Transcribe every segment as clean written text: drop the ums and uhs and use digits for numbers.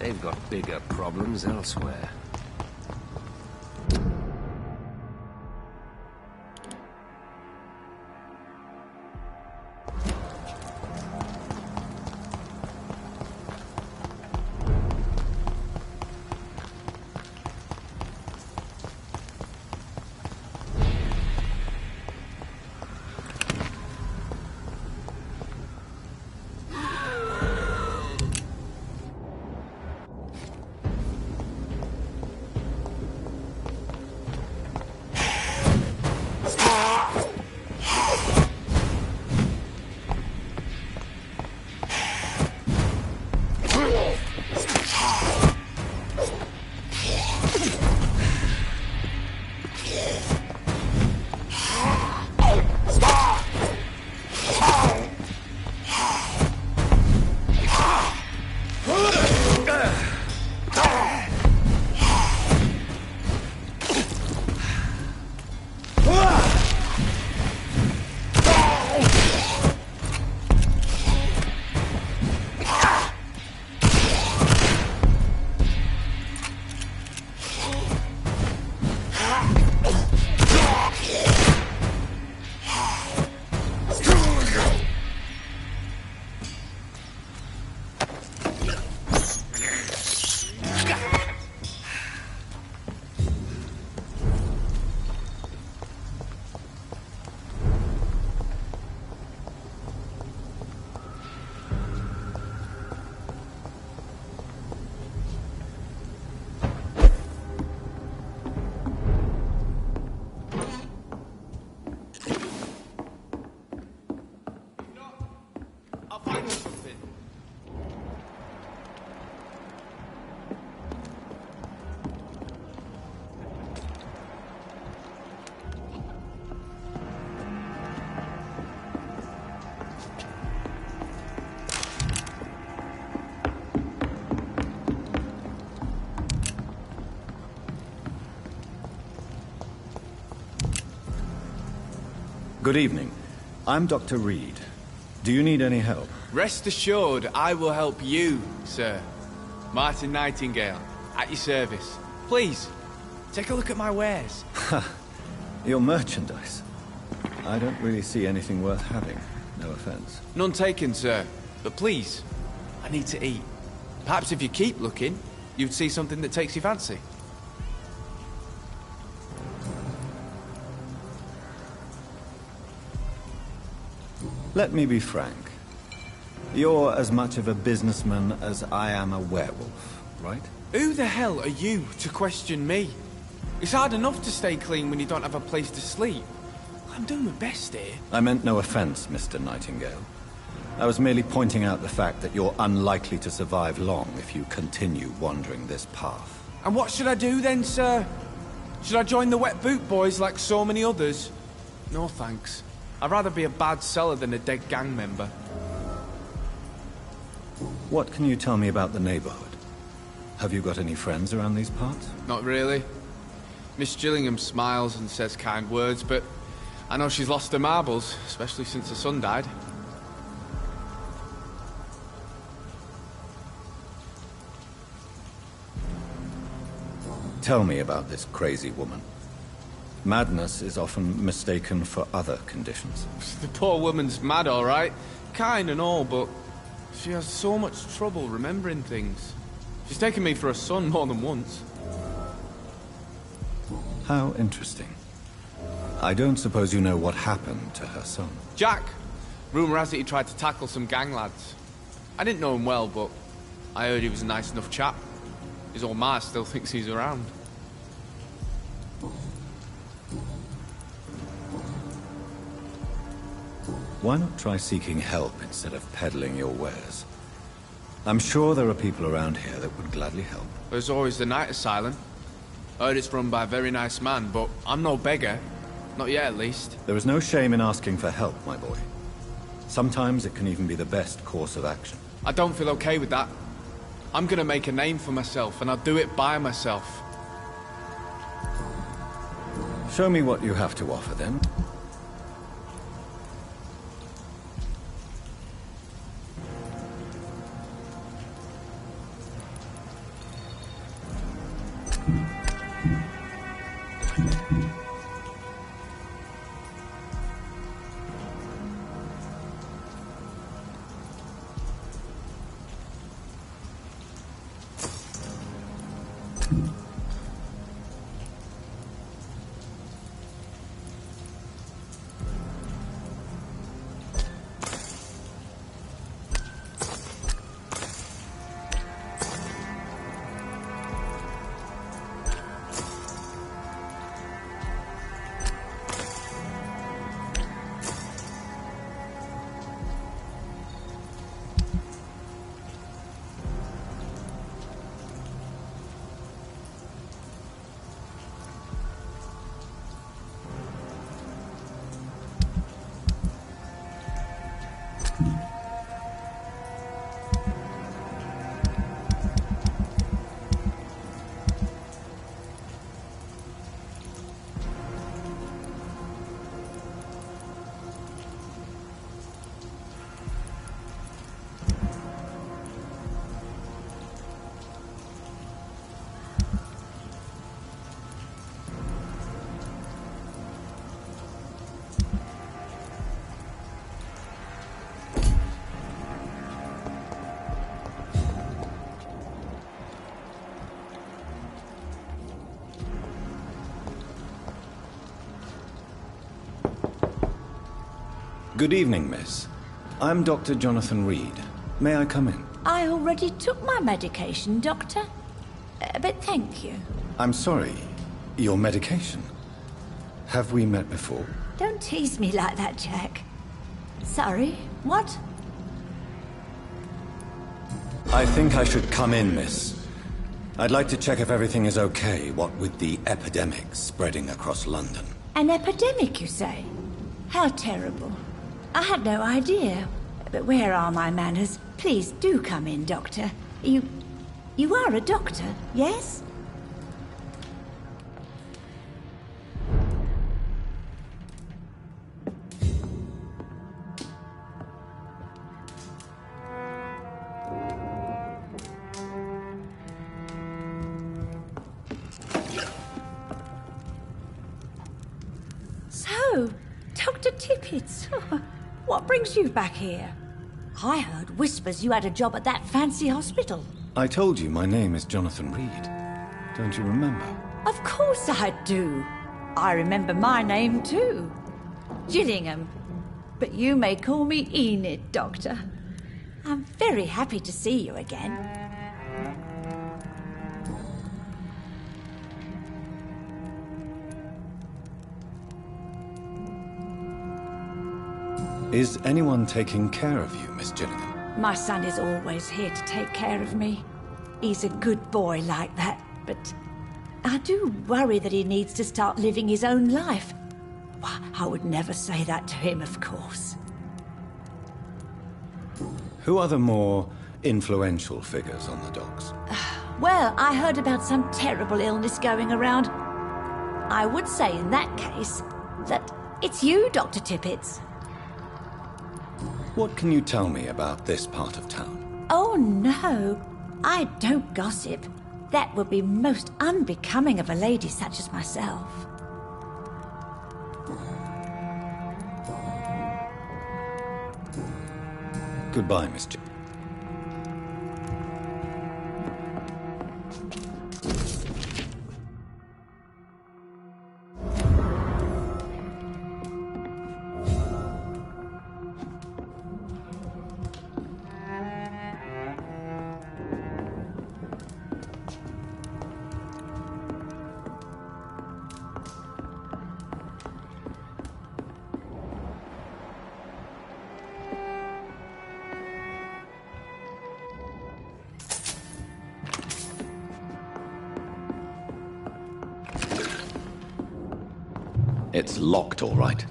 They've got bigger problems elsewhere. Good evening. I'm Dr. Reed. Do you need any help? Rest assured, I will help you, sir. Martin Nightingale, at your service. Please, take a look at my wares. Your merchandise. I don't really see anything worth having. No offense. None taken, sir. But please, I need to eat. Perhaps if you keep looking, you'd see something that takes your fancy. Let me be frank. You're as much of a businessman as I am a werewolf, right? Who the hell are you to question me? It's hard enough to stay clean when you don't have a place to sleep. I'm doing my best here. I meant no offense, Mr. Nightingale. I was merely pointing out the fact that you're unlikely to survive long if you continue wandering this path. And what should I do then, sir? Should I join the Wet Boot Boys like so many others? No thanks. I'd rather be a bad seller than a dead gang member. What can you tell me about the neighborhood? Have you got any friends around these parts? Not really. Miss Gillingham smiles and says kind words, but I know she's lost her marbles, especially since her son died. Tell me about this crazy woman. Madness is often mistaken for other conditions. The poor woman's mad, all right. Kind and all, but she has so much trouble remembering things. She's taken me for a son more than once. How interesting. I don't suppose you know what happened to her son. Jack! Rumour has it he tried to tackle some gang lads. I didn't know him well, but I heard he was a nice enough chap. His old ma still thinks he's around. Why not try seeking help instead of peddling your wares? I'm sure there are people around here that would gladly help. There's always the night asylum. I heard it's run by a very nice man, but I'm no beggar. Not yet, at least. There is no shame in asking for help, my boy. Sometimes it can even be the best course of action. I don't feel okay with that. I'm gonna make a name for myself, and I'll do it by myself. Show me what you have to offer, then. Good evening, miss. I'm Dr. Jonathan Reed. May I come in? I already took my medication, Doctor. But thank you. I'm sorry. Your medication? Have we met before? Don't tease me like that, Jack. Sorry, what? I think I should come in, miss. I'd like to check if everything is okay, what with the epidemic spreading across London. An epidemic, you say? How terrible. I had no idea. But where are my manners? Please do come in, Doctor. You are a doctor, yes? So, Dr. Tippett, what brings you back here? I heard whispers you had a job at that fancy hospital. I told you my name is Jonathan Reed. Don't you remember? Of course I do. I remember my name too. Gillingham. But you may call me Enid, Doctor. I'm very happy to see you again. Is anyone taking care of you, Miss Gillingham? My son is always here to take care of me. He's a good boy like that, but I do worry that he needs to start living his own life. Why, I would never say that to him, of course. Who are the more influential figures on the docks? Well, I heard about some terrible illness going around. I would say in that case that it's you, Dr. Tippett. What can you tell me about this part of town? Oh, no. I don't gossip. That would be most unbecoming of a lady such as myself. Goodbye, Miss Gillingham. It's locked, all right.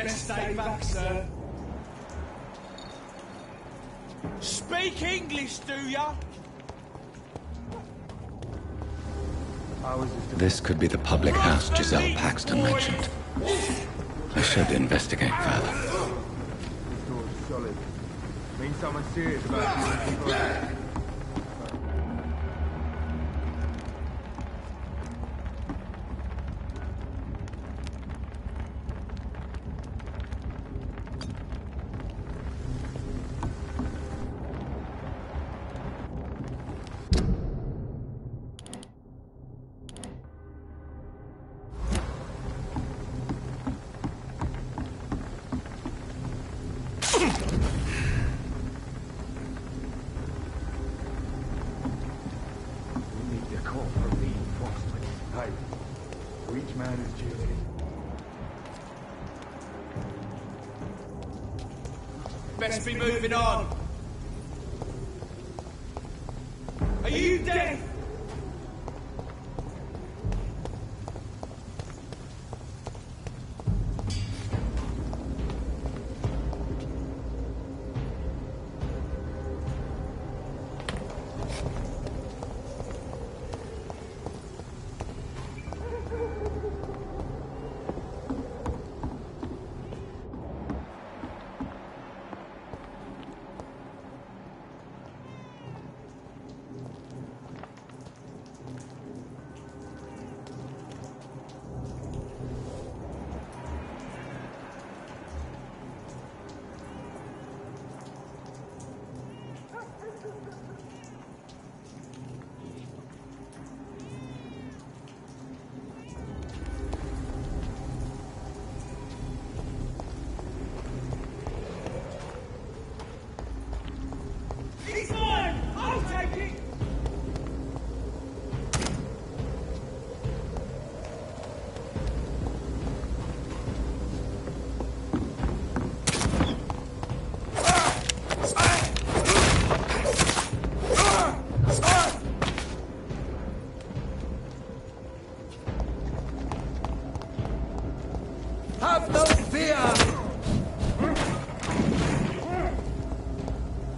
Best stay back, sir. Speak English, do ya? This could be the public house Giselle Paxton mentioned. I should investigate further. This door is solid. Means someone's serious about people. Best be moving on. Are you dead? He's mine! I'll take it! Have no fear!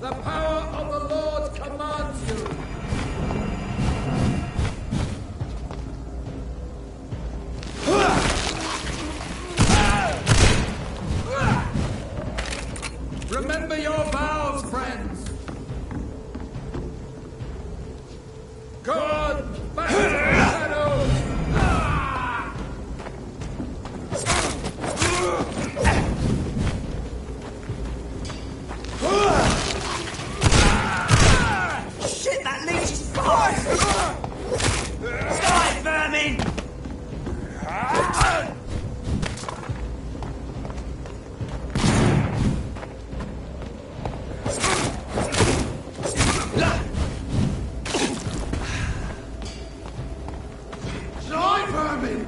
The power of the Lord commands you! Remember your vows, friends! God, back to the shadows! Shit, that leech is fine! Die, vermin! Die, vermin!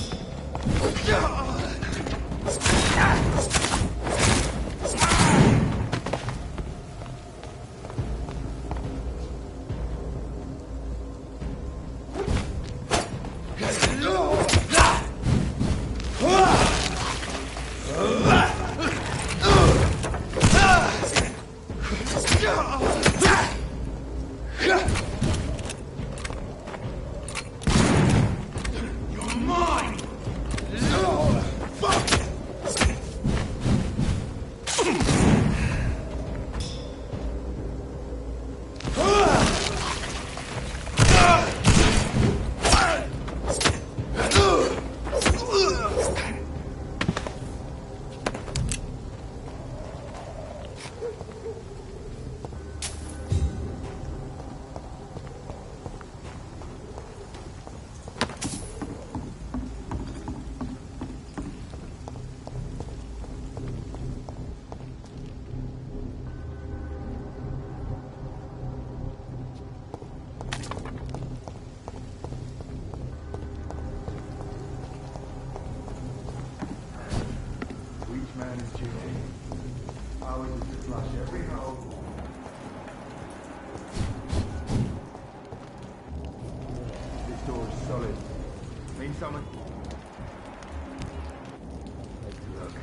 You're mine! Fuck! Each man is duty. Ours is to flush every hole. This door is solid. Means someone. Take a look.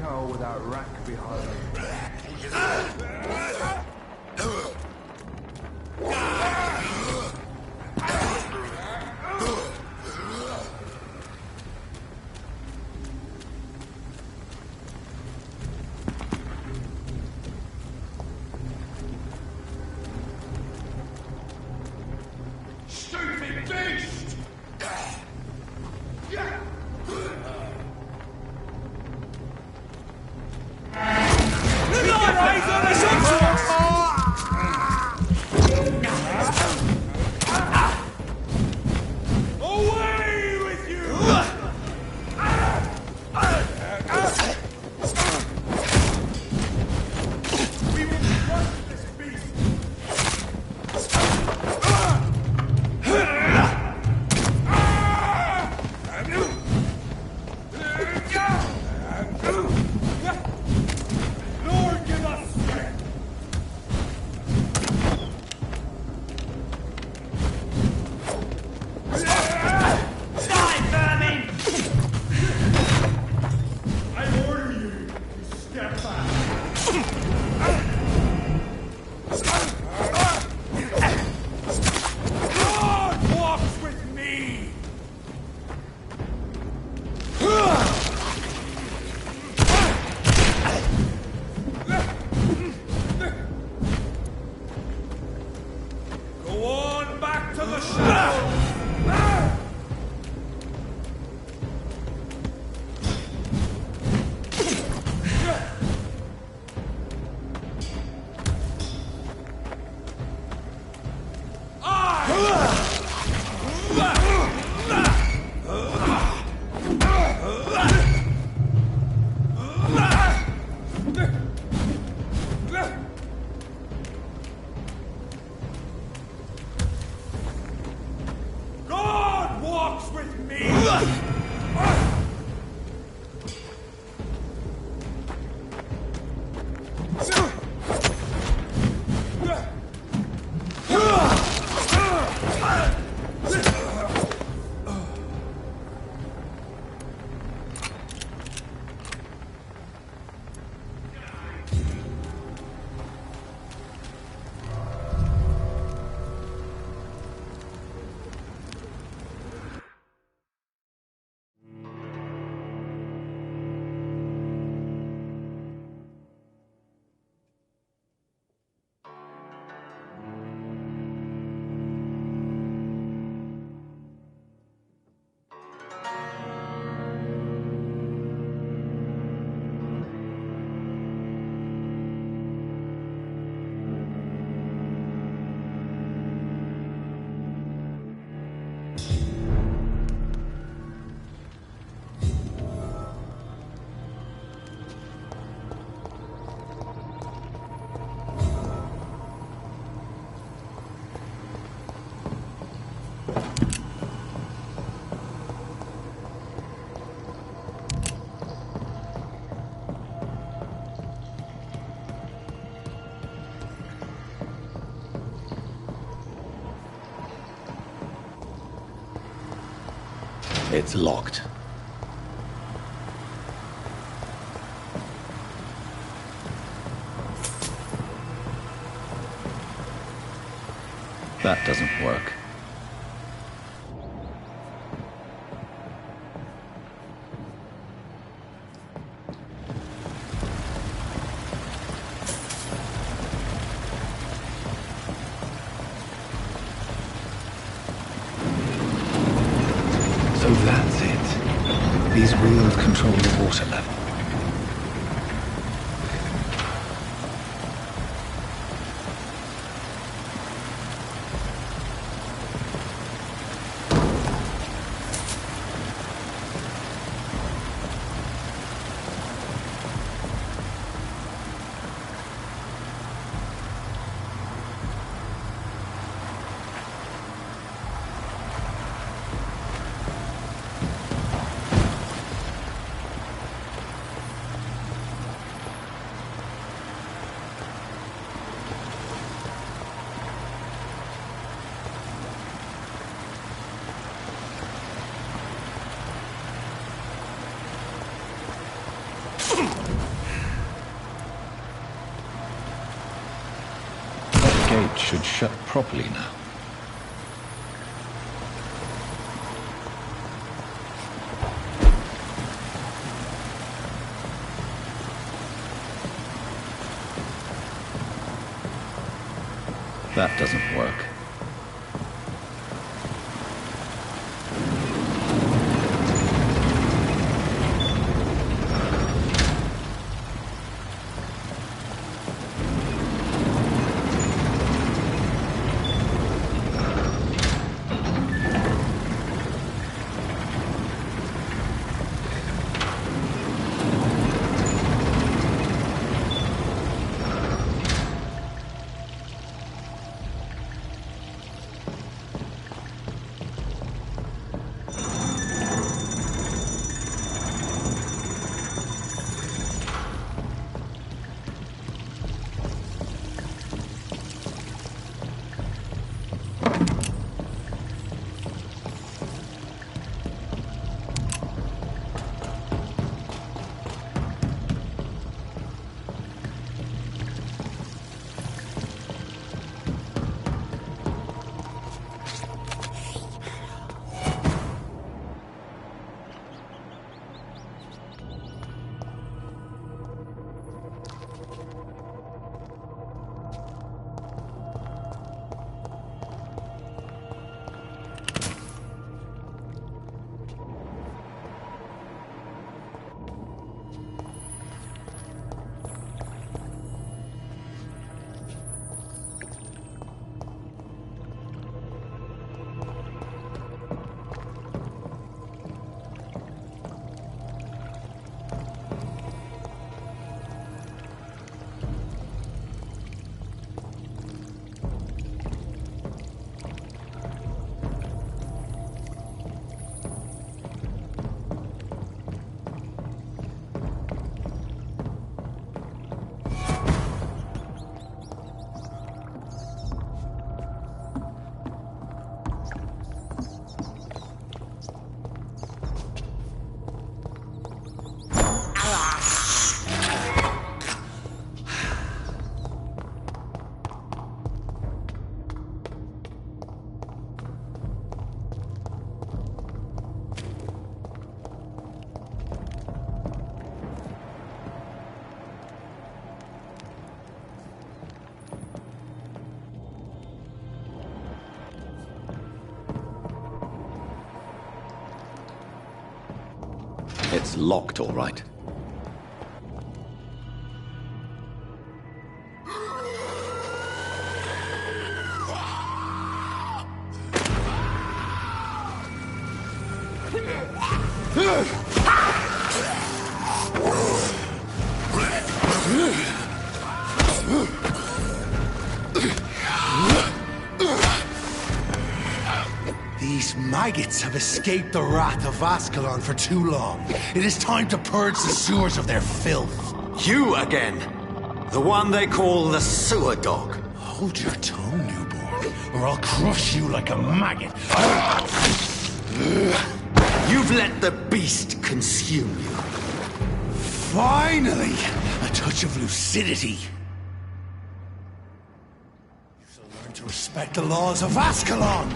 hole without rack behind it. Stupid beast! Away with you! We will crush this beast! Lord, give us strength! Die, vermin! I order you to step back. God walks with me! Go on back to the shadows! God walks with me! It's locked. That doesn't work. So that's it. These wheels control the water level. gate should shut properly now. That doesn't work. It's locked, all right. These maggots have escaped the wrath of Ascalon for too long. It is time to purge the sewers of their filth. You again! The one they call the sewer dog. Hold your tongue, newborn, or I'll crush you like a maggot. You've let the beast consume you. Finally! A touch of lucidity. You shall learn to respect the laws of Ascalon!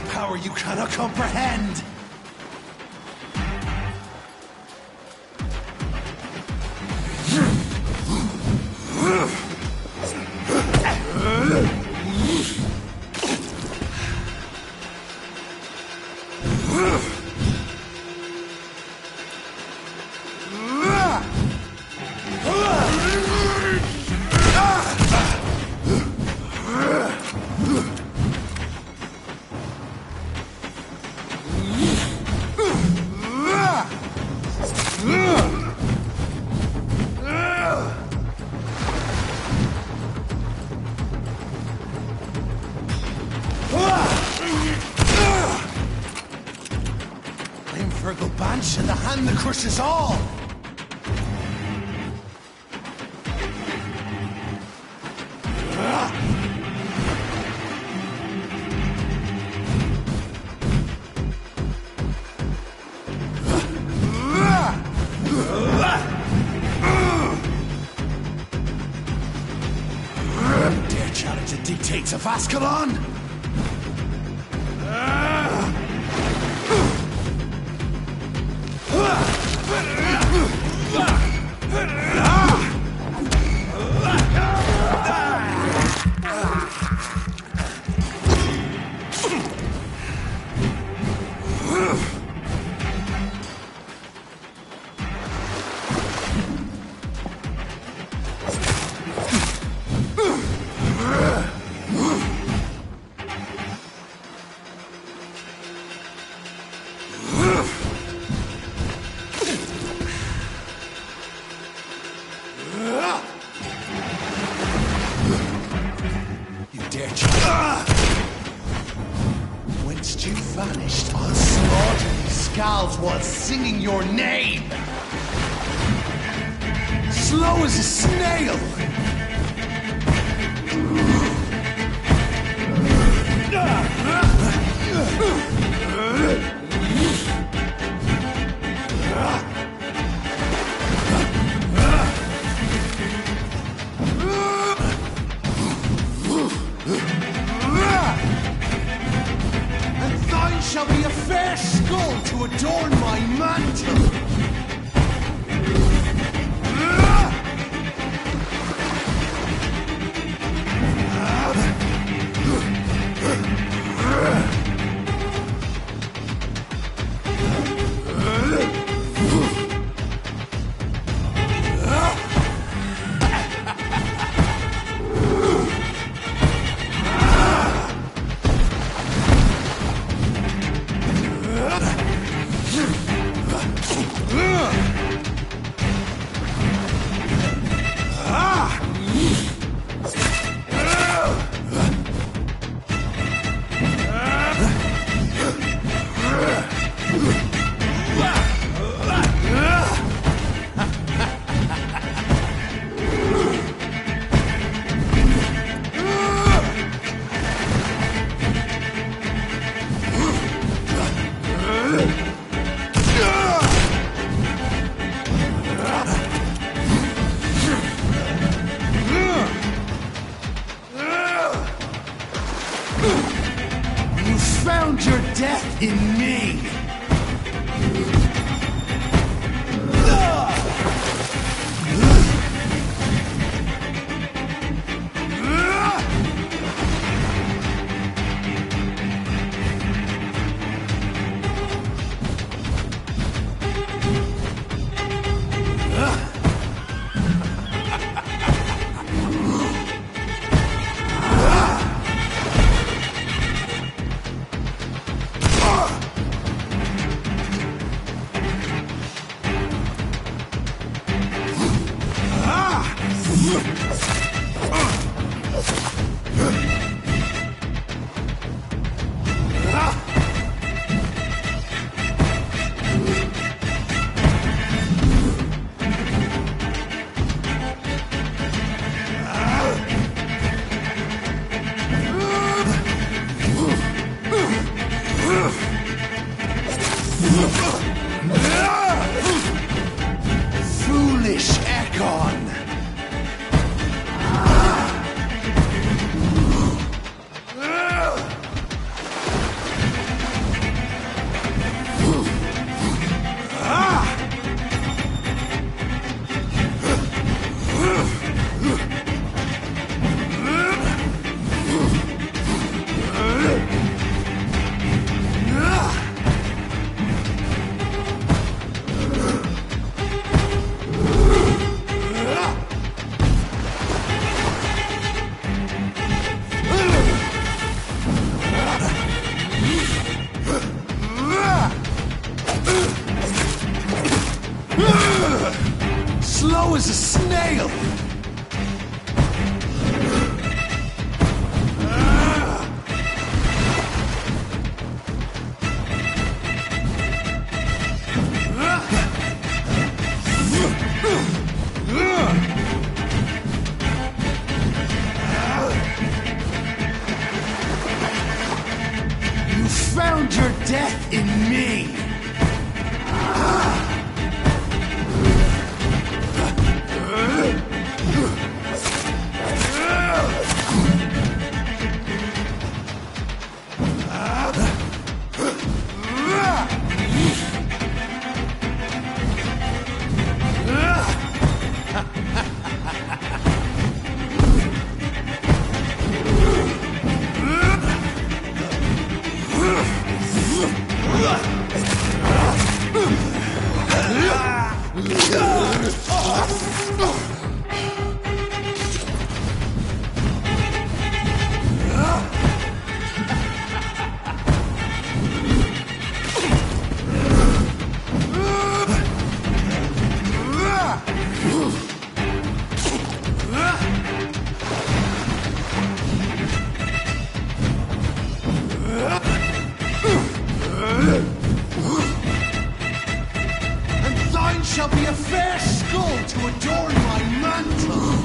Power you cannot comprehend! And the hand that crushes all! of Ascalon? Whence you vanished, I'll slaughter these scalds while singing your name! Slow as a snail! Shall be a fair skull to adorn my mantle! You found your death in me! Foolish Agin! Slow as a snail! You found your death in me! And thine shall be a fair skull to adorn my mantle.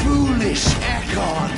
Foolish Ekon!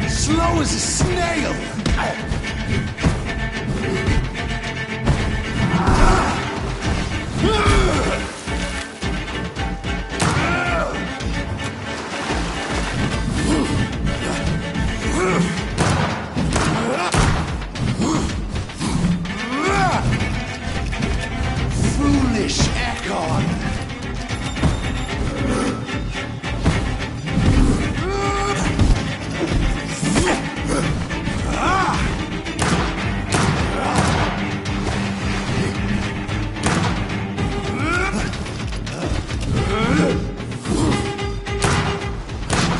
Slow as a snail! Foolish Ekon!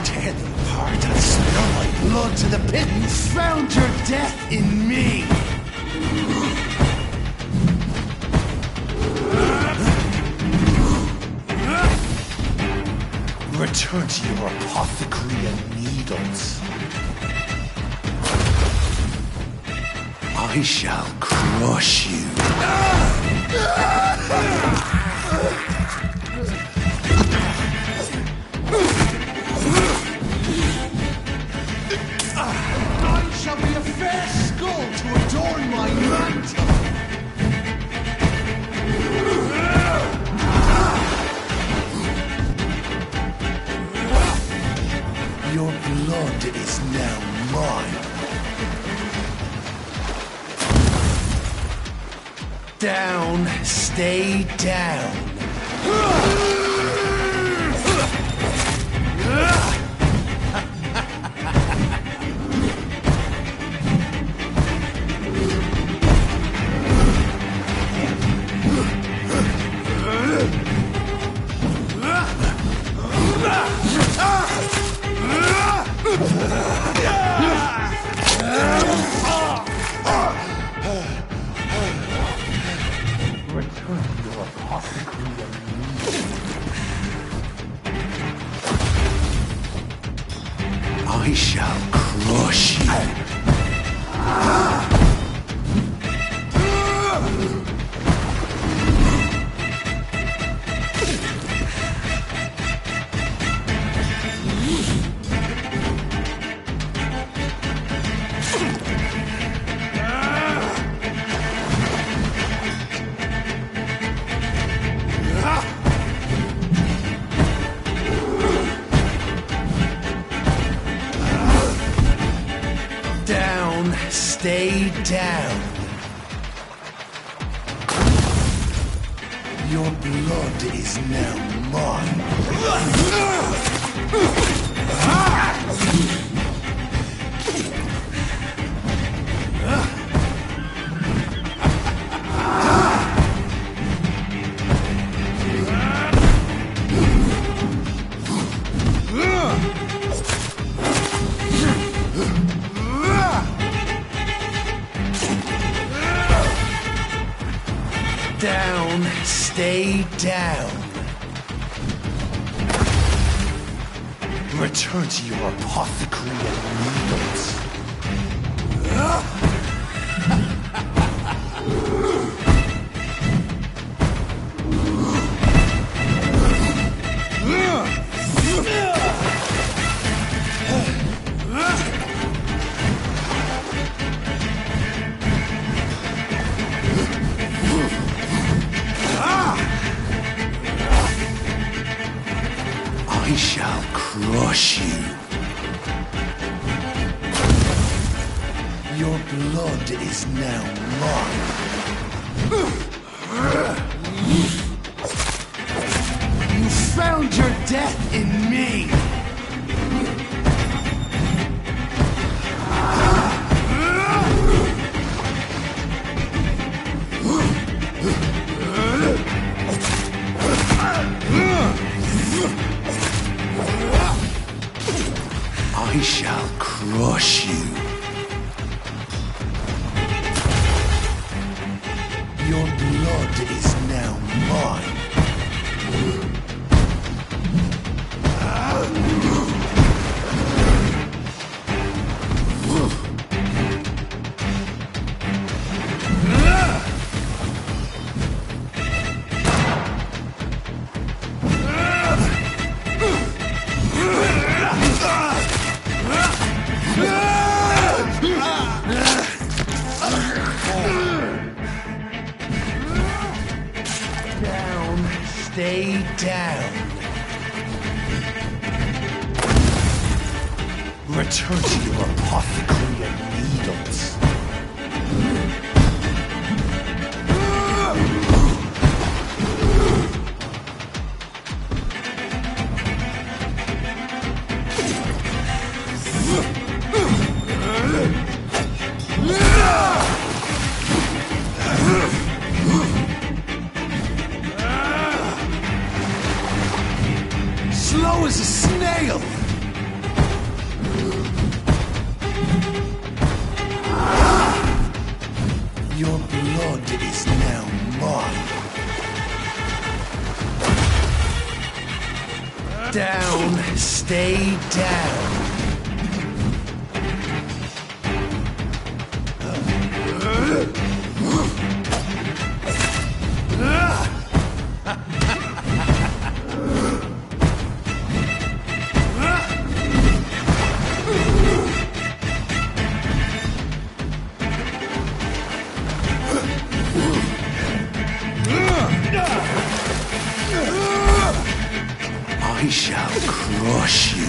Tear them apart and spill my blood to the pit. You found your death in me! Return to your apothecary and needles. I shall crush you. Mine shall be a fair skull to adorn my mantle. Your blood is now mine. Down, stay down. Down, stay down. Your blood is now mine. Down, stay down. Return to your apothecary and needles. I shall crush you. Your blood is now mine. You found your death in me. I shall crush you. Your blood is now mine. Down, stay down. Return to your apothecary and needles. Slow as a snail. Your blood is now mine. Down, stay down. I shall crush you.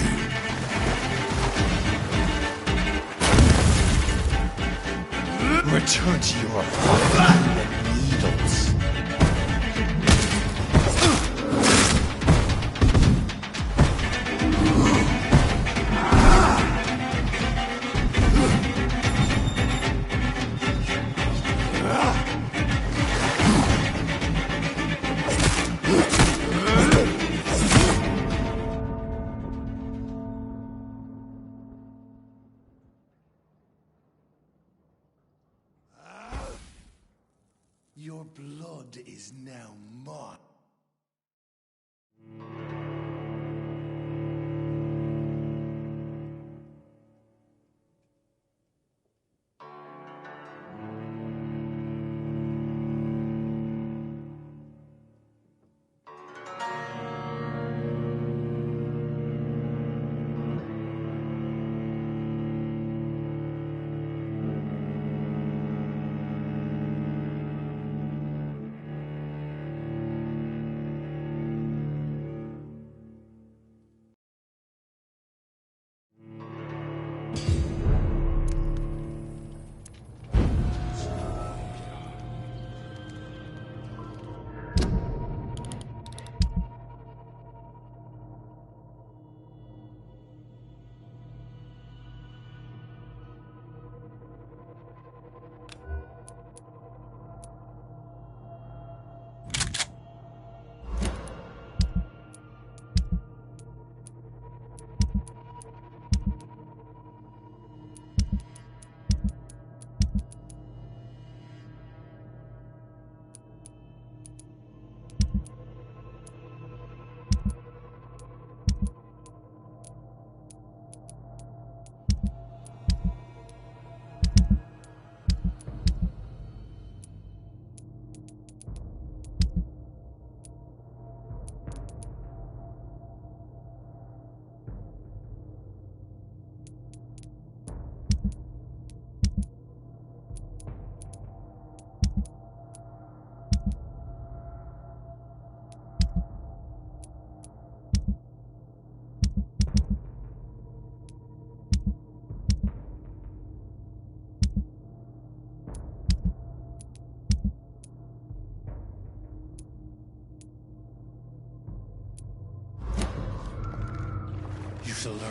Return to your apothecary and needles. Your blood is now mine.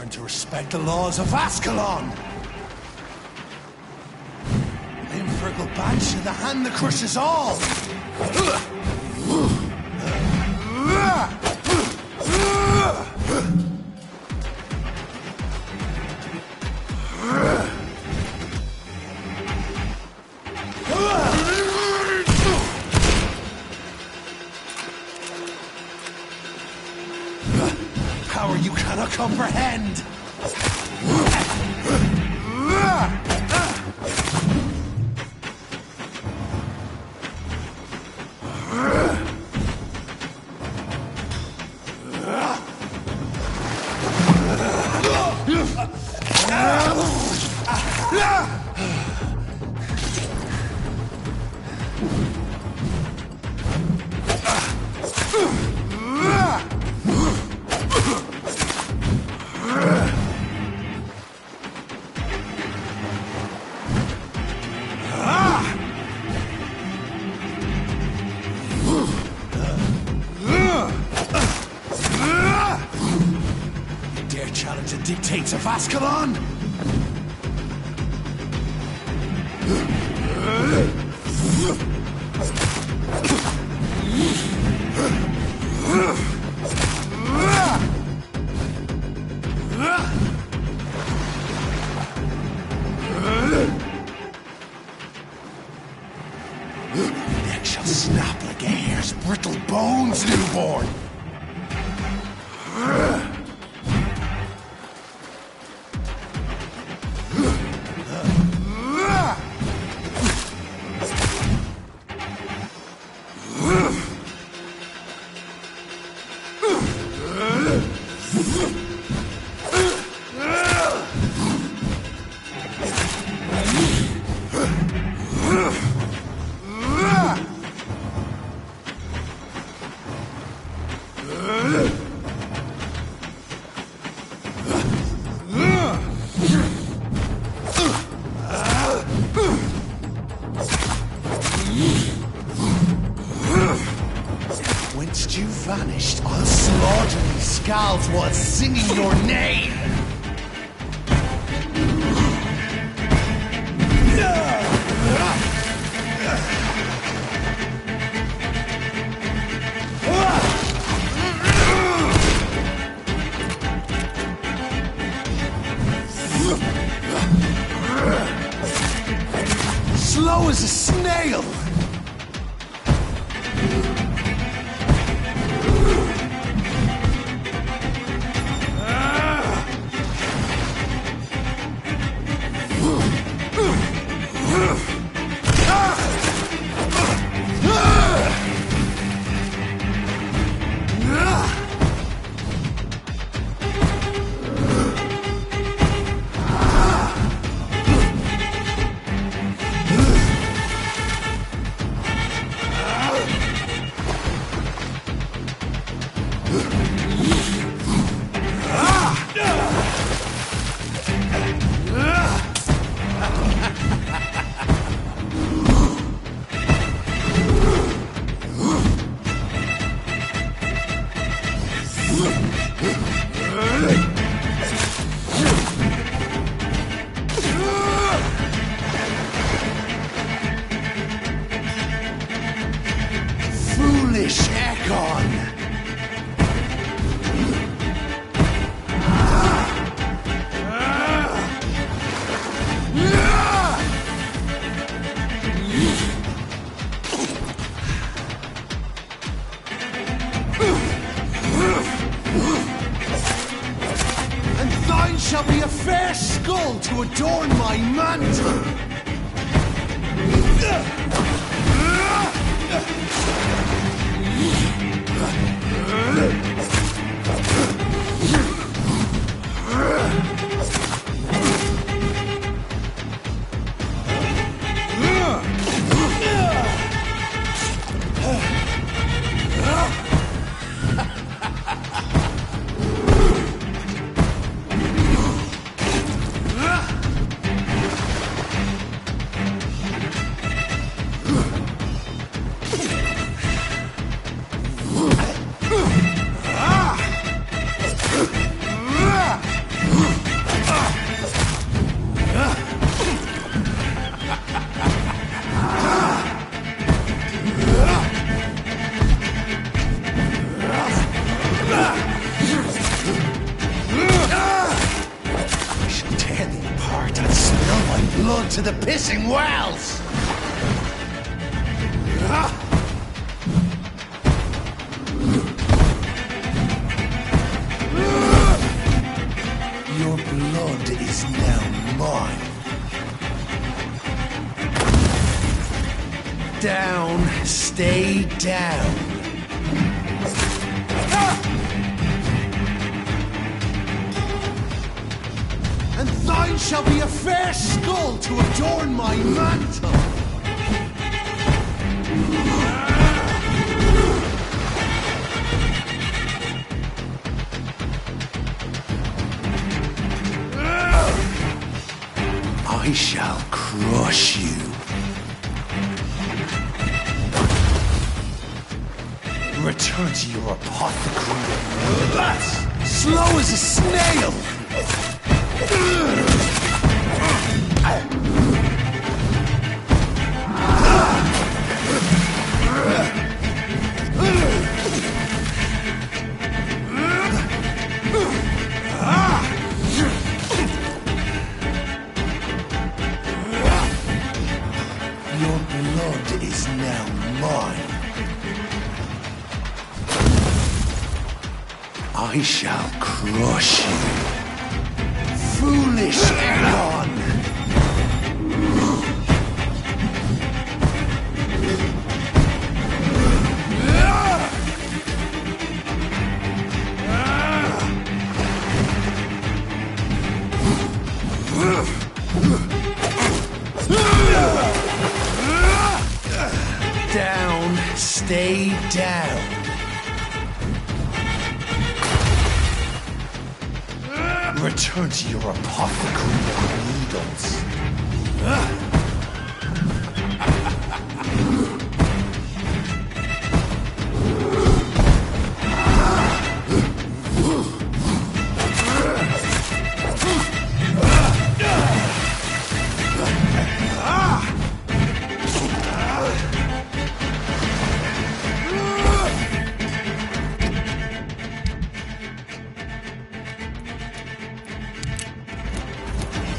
Learn to respect the laws of Ascalon! Infernal Banshee, the hand that crushes all! Power you cannot comprehend! Dare challenge the dictates of Ascalon? Neck shall snap like a hare's brittle bones, newborn! Whence you vanished, I'll slaughter these scalds while singing your name! Slow as a snail! Foolish Ekon! And thine shall be a fair skull to adorn my mantle! blood to the pissing wells! Your blood is now mine. Down, stay down. And thine shall be a fair skull to adorn my mantle. I shall crush you. Return to your apothecary. That's slow as a snail. Your blood is now mine. I shall crush you. Foolish Aegon! Down, stay down. Return to your apothecary of needles.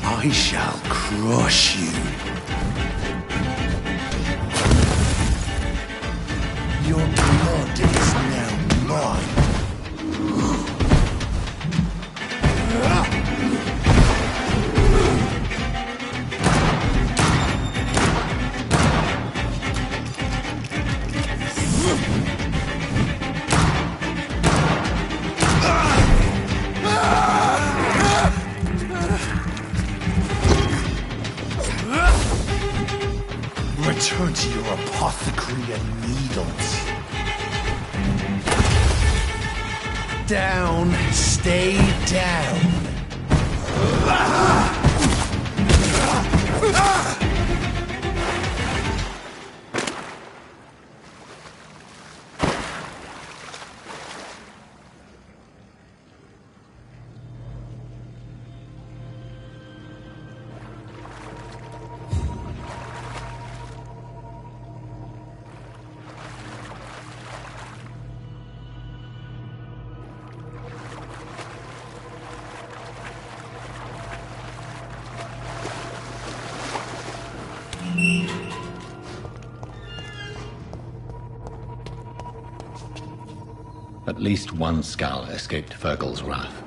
I shall crush you. Your blood is now mine. Return to your apothecary and needles. Down, stay down. At least one skull escaped Fergal's wrath.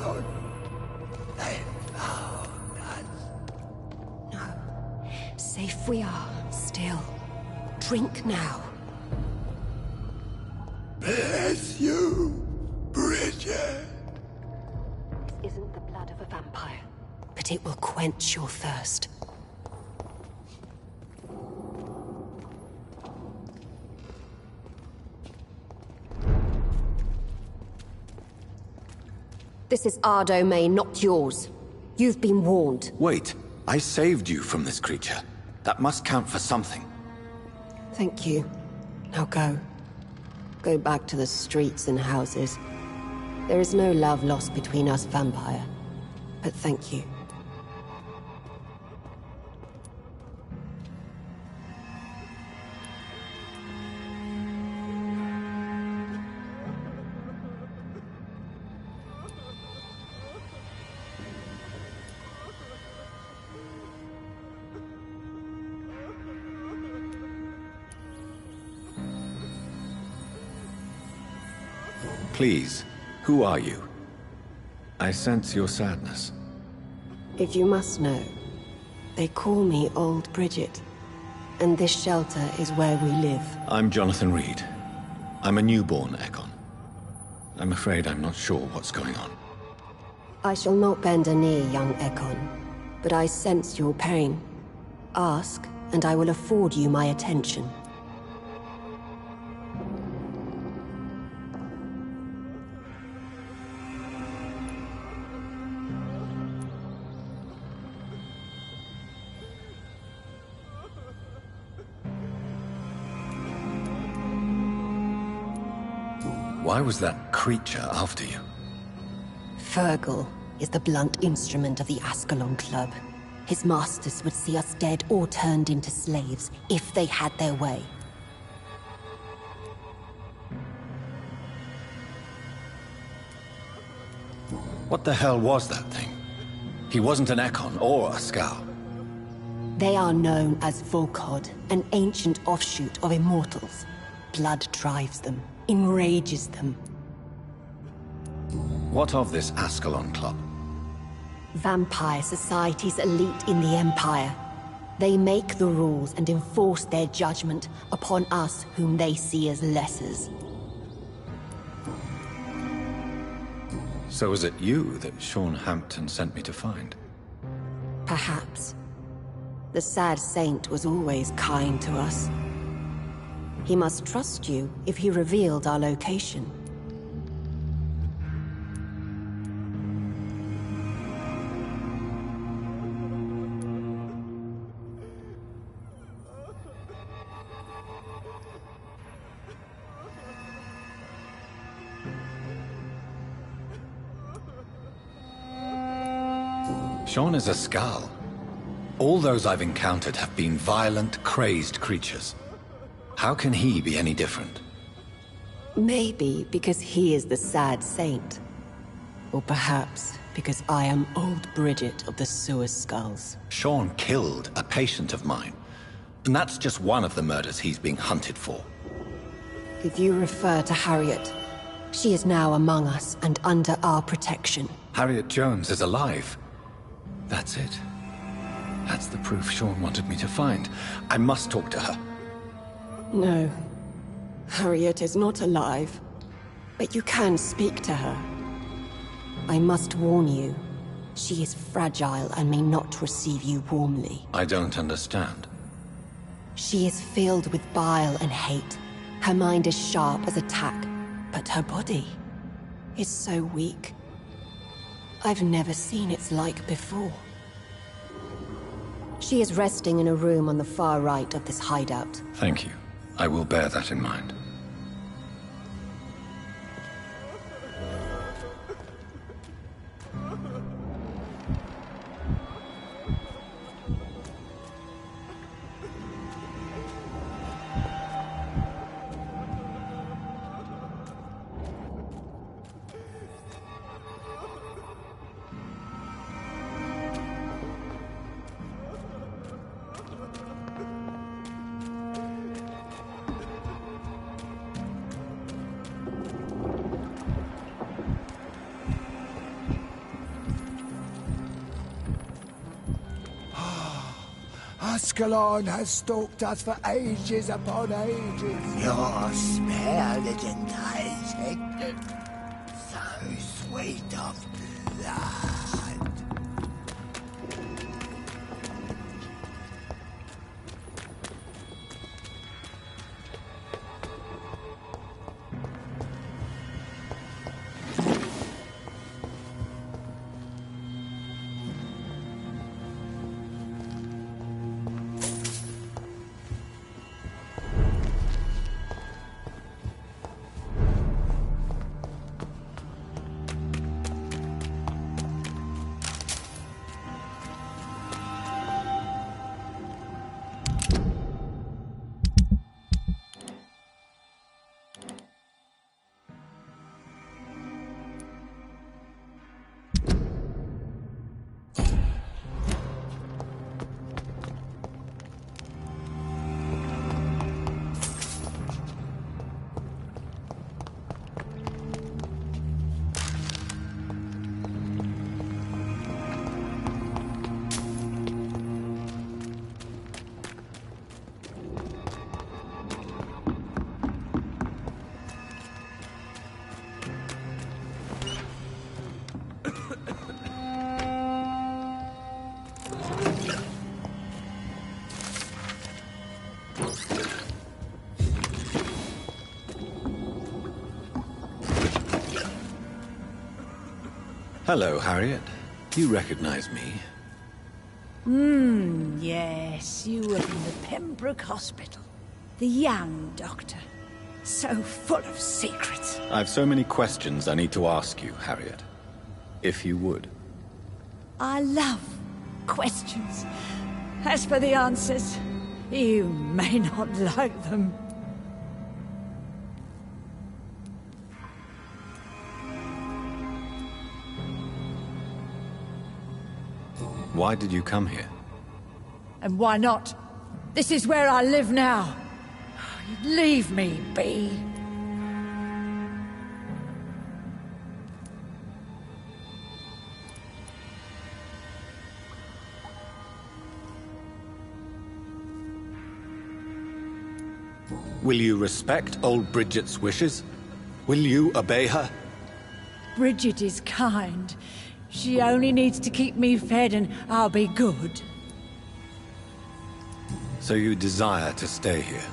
Egon. They found us. No. Safe we are, still. Drink now. Bless you, Bridget. This isn't the blood of a vampire, but it will quench your thirst. This is our domain, not yours. You've been warned. Wait, I saved you from this creature. That must count for something. Thank you. Now go. Go back to the streets and houses. There is no love lost between us, Vampire. But thank you. Please, who are you? I sense your sadness. If you must know, they call me Old Bridget. And this shelter is where we live. I'm Jonathan Reed. I'm a newborn Egon. I'm afraid I'm not sure what's going on. I shall not bend a knee, young Egon. But I sense your pain. Ask, and I will afford you my attention. Why was that creature after you? Fergal is the blunt instrument of the Ascalon Club. His masters would see us dead or turned into slaves if they had their way. What the hell was that thing? He wasn't an Ekon or a Scow. They are known as Volkod, an ancient offshoot of immortals. Blood drives them, enrages them. What of this Ascalon Club? Vampire society's elite in the Empire. They make the rules and enforce their judgment upon us whom they see as lessers. So is it you that Sean Hampton sent me to find? Perhaps. The sad saint was always kind to us. He must trust you if he revealed our location. Sean is a Skal. All those I've encountered have been violent, crazed creatures. How can he be any different? Maybe because he is the sad saint. Or perhaps because I am Old Bridget of the Sewer Skulls. Sean killed a patient of mine. And that's just one of the murders he's being hunted for. If you refer to Harriet, she is now among us and under our protection. Harriet Jones is alive. That's it. That's the proof Sean wanted me to find. I must talk to her. No. Harriet is not alive. But you can speak to her. I must warn you. She is fragile and may not receive you warmly. I don't understand. She is filled with bile and hate. Her mind is sharp as a tack, but her body is so weak. I've never seen its like before. She is resting in a room on the far right of this hideout. Thank you. I will bear that in mind. Ascalon has stalked us for ages upon ages. Your spare little ties, Hector. So sweet of blood. Hello, Harriet. You recognize me? Yes, you were from the Pembroke Hospital. The young doctor. So full of secrets. I've so many questions I need to ask you, Harriet. If you would. I love questions. As for the answers, you may not like them. Why did you come here? And why not? This is where I live now. Leave me be. Will you respect old Bridget's wishes? Will you obey her? Bridget is kind. She only needs to keep me fed and I'll be good. So you desire to stay here?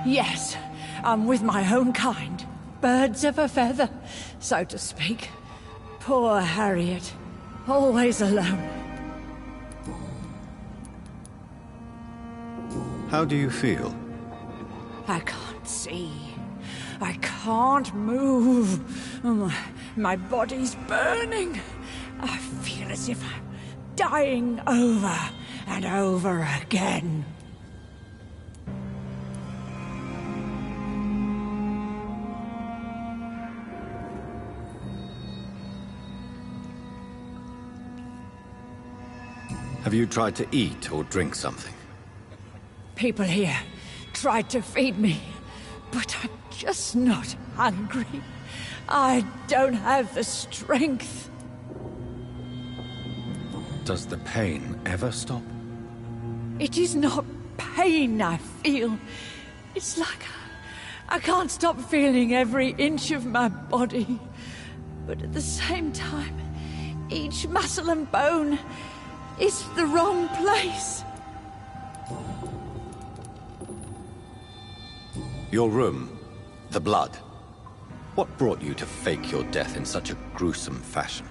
Yes, I'm with my own kind. Birds of a feather, so to speak. Poor Harriet. Always alone. How do you feel? I can't see. I can't move. My body's burning. I feel as if I'm dying over and over again. Have you tried to eat or drink something? People here tried to feed me, but I'm just not hungry. I don't have the strength. Does the pain ever stop? It is not pain I feel. It's like I can't stop feeling every inch of my body. But at the same time, each muscle and bone is the wrong place. Your room, the blood. What brought you to fake your death in such a gruesome fashion?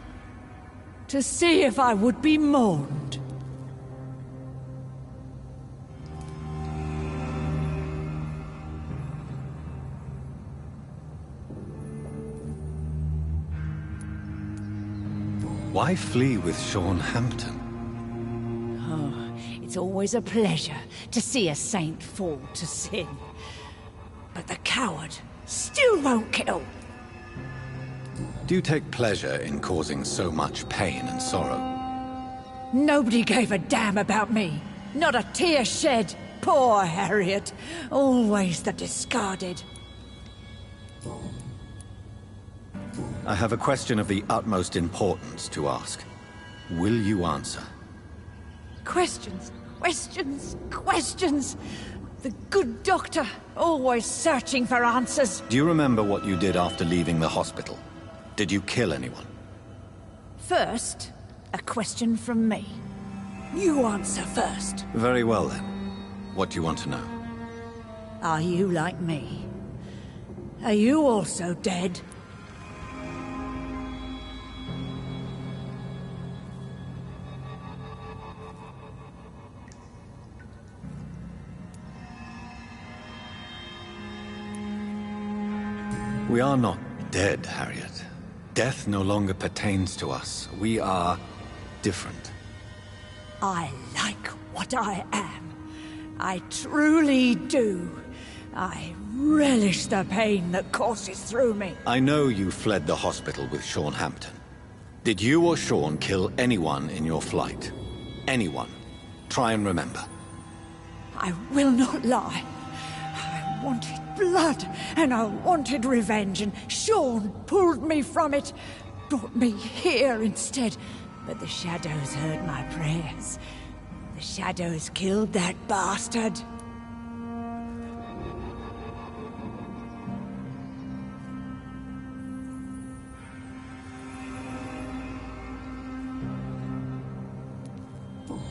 To see if I would be mourned. Why flee with Sean Hampton? Oh, it's always a pleasure to see a saint fall to sin. But the coward still won't kill. Do you take pleasure in causing so much pain and sorrow? Nobody gave a damn about me. Not a tear shed. Poor Harriet. Always the discarded. I have a question of the utmost importance to ask. Will you answer? Questions? Questions, questions. The good doctor, always searching for answers. Do you remember what you did after leaving the hospital? Did you kill anyone? First, a question from me. You answer first. Very well then. What do you want to know? Are you like me? Are you also dead? We are not dead, Harriet. Death no longer pertains to us. We are different. I like what I am. I truly do. I relish the pain that courses through me. I know you fled the hospital with Sean Hampton. Did you or Sean kill anyone in your flight? Anyone? Try and remember. I will not lie. I wanted blood, and I wanted revenge, and Sean pulled me from it, brought me here instead. But the shadows heard my prayers. The shadows killed that bastard.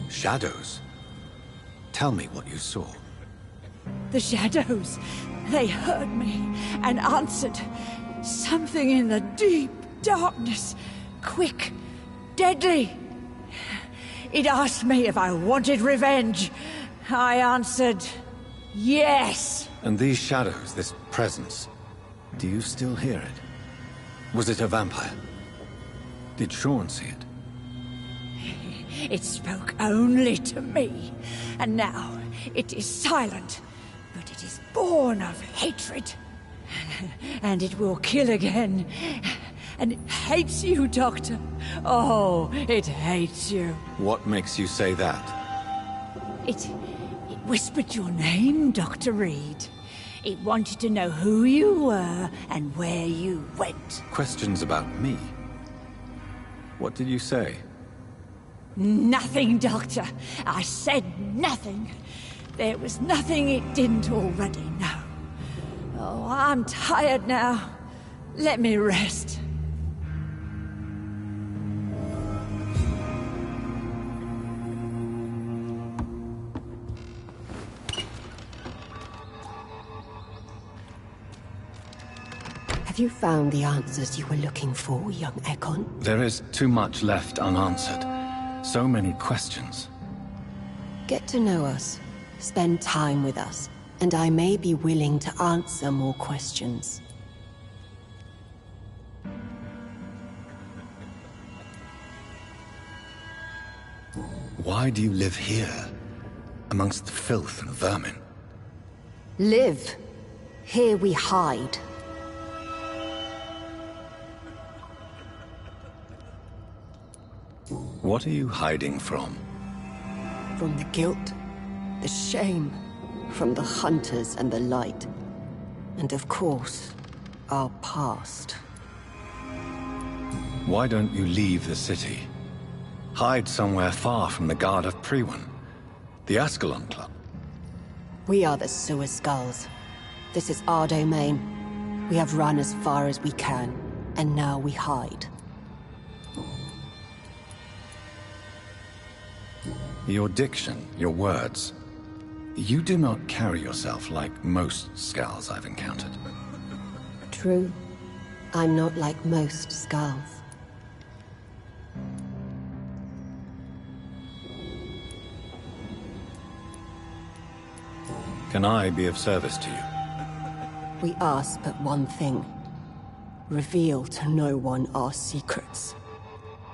Shadows? Tell me what you saw. The shadows, they heard me and answered. Something in the deep darkness, quick, deadly. It asked me if I wanted revenge. I answered, yes. And these shadows, this presence, do you still hear it? Was it a vampire? Did Sean see it? It spoke only to me, and now it is silent, but it is born of hatred. And it will kill again. And it hates you, Doctor. Oh, it hates you. What makes you say that? It whispered your name, Dr. Reed. It wanted to know who you were and where you went. Questions about me? What did you say? Nothing, Doctor. I said nothing. There was nothing it didn't already know. Oh, I'm tired now. Let me rest. Have you found the answers you were looking for, young Ekon? There is too much left unanswered. So many questions. Get to know us. Spend time with us. And I may be willing to answer more questions. Why do you live here, amongst the filth and vermin? Live. Here we hide. What are you hiding from? From the guilt, the shame, from the hunters and the light. And of course, our past. Why don't you leave the city? Hide somewhere far from the Guard of Priwen, the Ascalon Club. We are the Sewer Skulls. This is our domain. We have run as far as we can, and now we hide. Your diction, your words. You do not carry yourself like most Skulls I've encountered. True. I'm not like most Skulls. Can I be of service to you? We ask but one thing. Reveal to no one our secrets.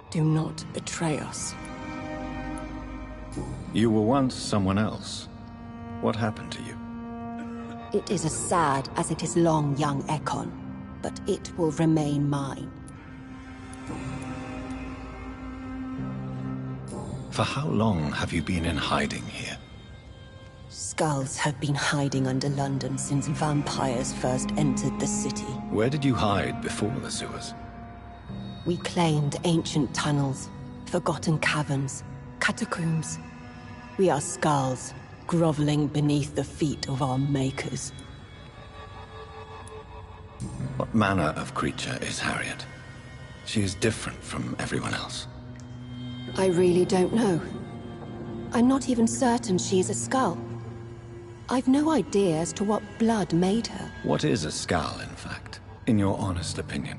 Do not betray us. You were once someone else. What happened to you? It is as sad as it is long, young Ekon, but it will remain mine. For how long have you been in hiding here? Skulls have been hiding under London since vampires first entered the city. Where did you hide before the sewers? We claimed ancient tunnels, forgotten caverns, catacombs. We are skulls, groveling beneath the feet of our makers. What manner of creature is Harriet? She is different from everyone else. I really don't know. I'm not even certain she is a skull. I've no idea as to what blood made her. What is a skull, in fact, in your honest opinion?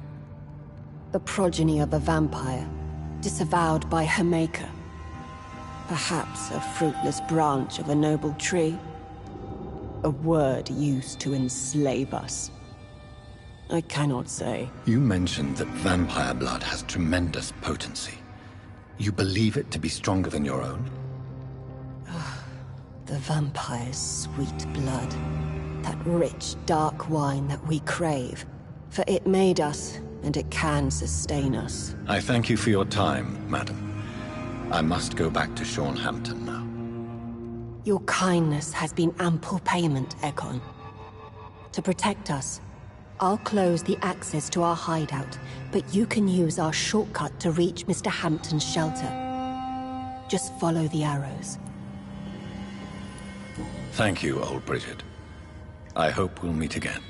The progeny of a vampire, disavowed by her maker. Perhaps a fruitless branch of a noble tree. A word used to enslave us. I cannot say. You mentioned that vampire blood has tremendous potency. You believe it to be stronger than your own? The vampire's sweet blood. That rich, dark wine that we crave. For it made us, and it can sustain us. I thank you for your time, madam. I must go back to Hampton now. Your kindness has been ample payment, Agin. To protect us, I'll close the access to our hideout, but you can use our shortcut to reach Mr. Hampton's shelter. Just follow the arrows. Thank you, old Bridget. I hope we'll meet again.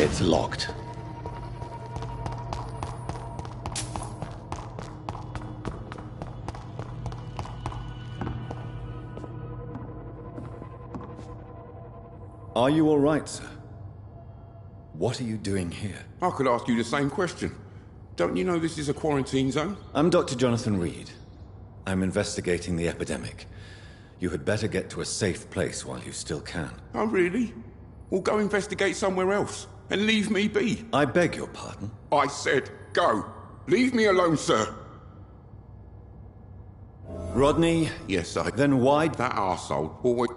It's locked. Are you all right, sir? What are you doing here? I could ask you the same question. Don't you know this is a quarantine zone? I'm Dr. Jonathan Reed. I'm investigating the epidemic. You had better get to a safe place while you still can. Oh, really? Well, go investigate somewhere else. And leave me be. I beg your pardon? I said, go. Leave me alone, sir. Rodney? Yes, sir. Then why... That arsehole always...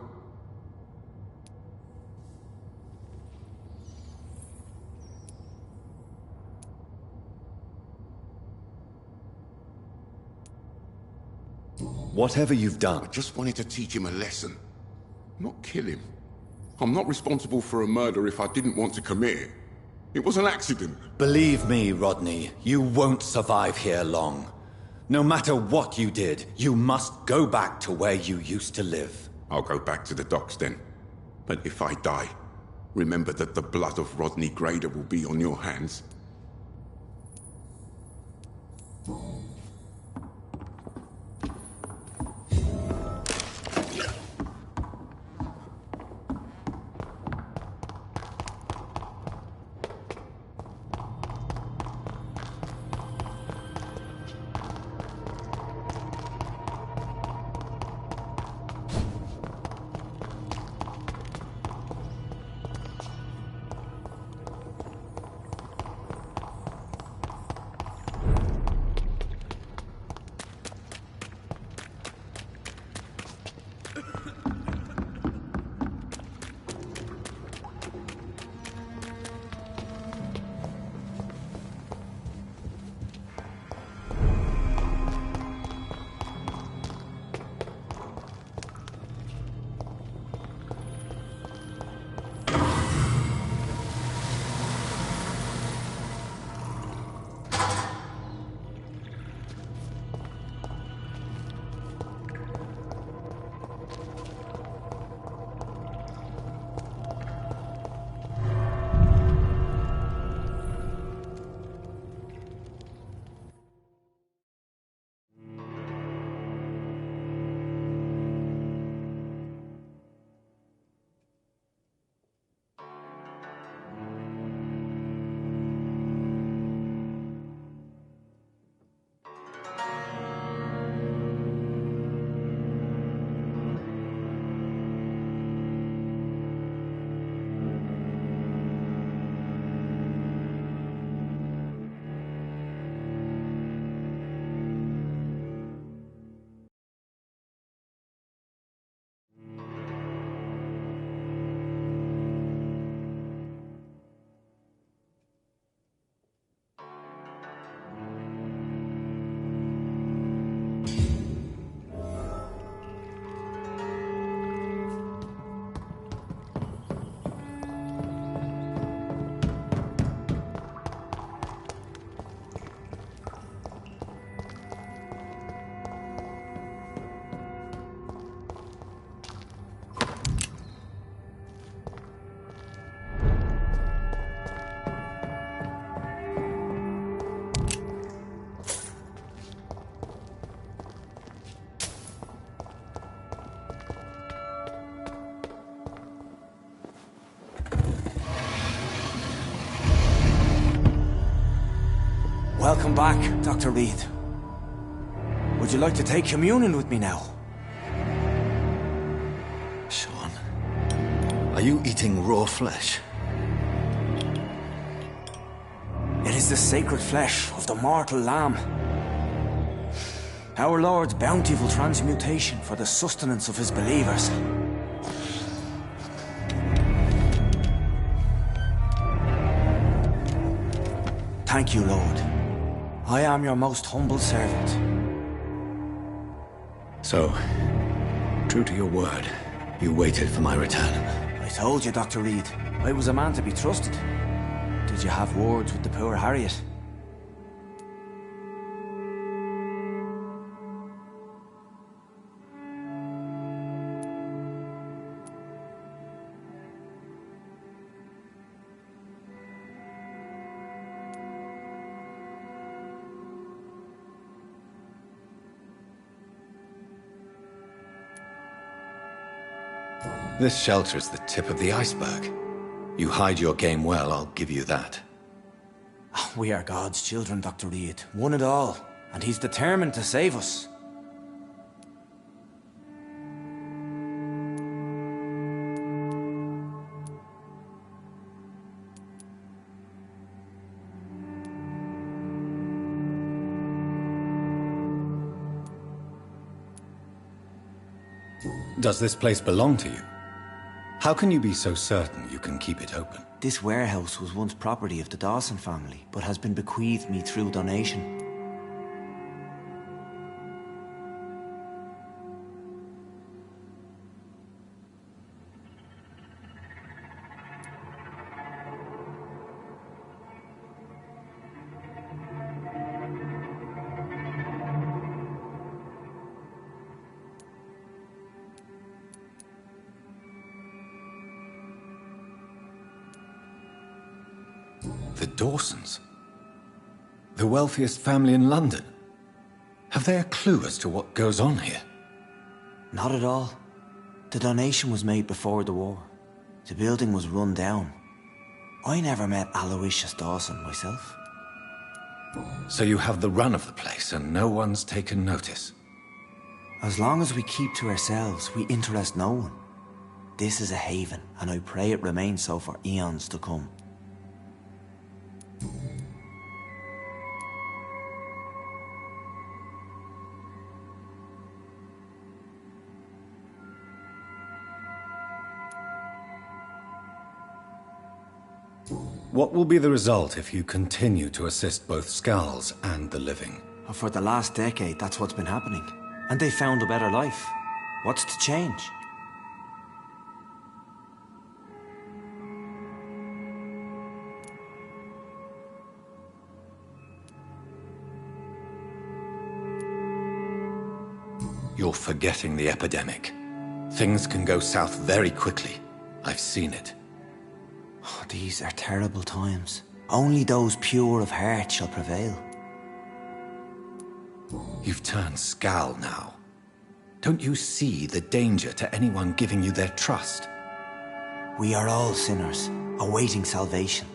Whatever you've I done... just wanted to teach him a lesson. Not kill him. I'm not responsible for a murder if I didn't want to commit it. It was an accident. Believe me, Rodney, you won't survive here long. No matter what you did, you must go back to where you used to live. I'll go back to the docks then. But if I die, remember that the blood of Rodney Grader will be on your hands. Welcome back, Dr. Reed. Would you like to take communion with me now? Sean, are you eating raw flesh? It is the sacred flesh of the mortal lamb. Our Lord's bountiful transmutation for the sustenance of his believers. Thank you, Lord. I am your most humble servant. So, true to your word, you waited for my return. I told you, Dr. Reed, I was a man to be trusted. Did you have words with the poor Harriet? This shelter is the tip of the iceberg. You hide your game well, I'll give you that. We are God's children, Dr. Reed. One and all. And he's determined to save us. Does this place belong to you? How can you be so certain you can keep it open? This warehouse was once property of the Dawson family, but has been bequeathed me through donation. The Dawsons? The wealthiest family in London? Have they a clue as to what goes on here? Not at all. The donation was made before the war. The building was run down. I never met Aloysius Dawson myself. So you have the run of the place and no one's taken notice? As long as we keep to ourselves, we interest no one. This is a haven, and I pray it remains so for eons to come. What will be the result if you continue to assist both Skulls and the living? For the last decade, that's what's been happening. And they found a better life. What's to change? You're forgetting the epidemic. Things can go south very quickly. I've seen it. Oh, these are terrible times. Only those pure of heart shall prevail. You've turned Skull now. Don't you see the danger to anyone giving you their trust? We are all sinners, awaiting salvation.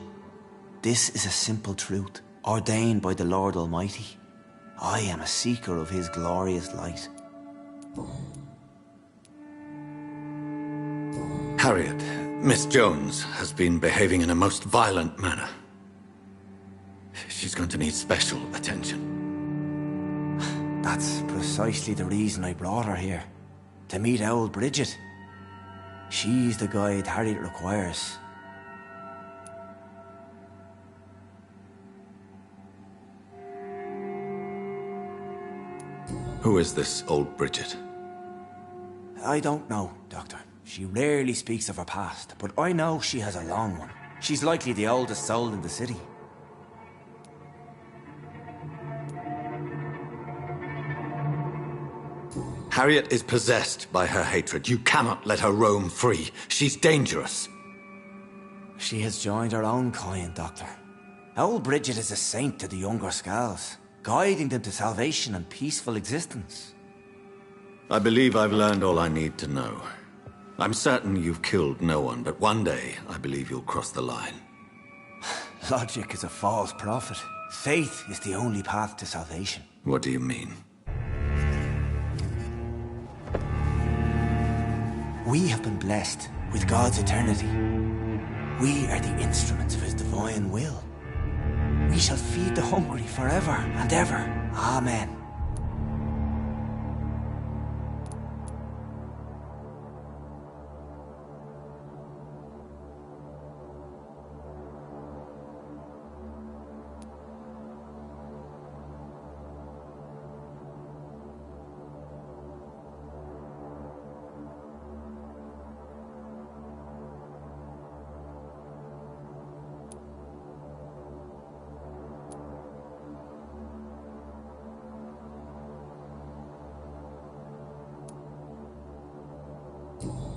This is a simple truth, ordained by the Lord Almighty. I am a seeker of his glorious light. Harriet, Miss Jones has been behaving in a most violent manner. She's going to need special attention. That's precisely the reason I brought her here. To meet old Bridget. She's the guide Harriet requires. Who is this old Bridget? I don't know, Doctor. She rarely speaks of her past, but I know she has a long one. She's likely the oldest soul in the city. Harriet is possessed by her hatred. You cannot let her roam free. She's dangerous. She has joined her own kind, Doctor. Old Bridget is a saint to the younger Skulls, guiding them to salvation and peaceful existence. I believe I've learned all I need to know. I'm certain you've killed no one, but one day I believe you'll cross the line. Logic is a false prophet. Faith is the only path to salvation. What do you mean? We have been blessed with God's eternity. We are the instruments of His divine will. We shall feed the hungry forever and ever. Amen.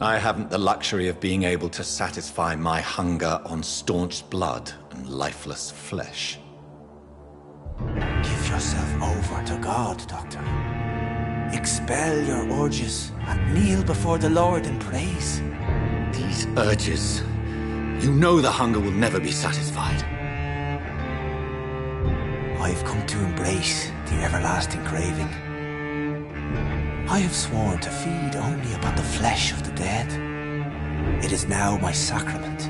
I haven't the luxury of being able to satisfy my hunger on staunched blood and lifeless flesh. Give yourself over to God, Doctor. Expel your urges and kneel before the Lord in praise. These urges... You know the hunger will never be satisfied. I've come to embrace the everlasting craving. I have sworn to feed only upon the flesh of the dead. It is now my sacrament.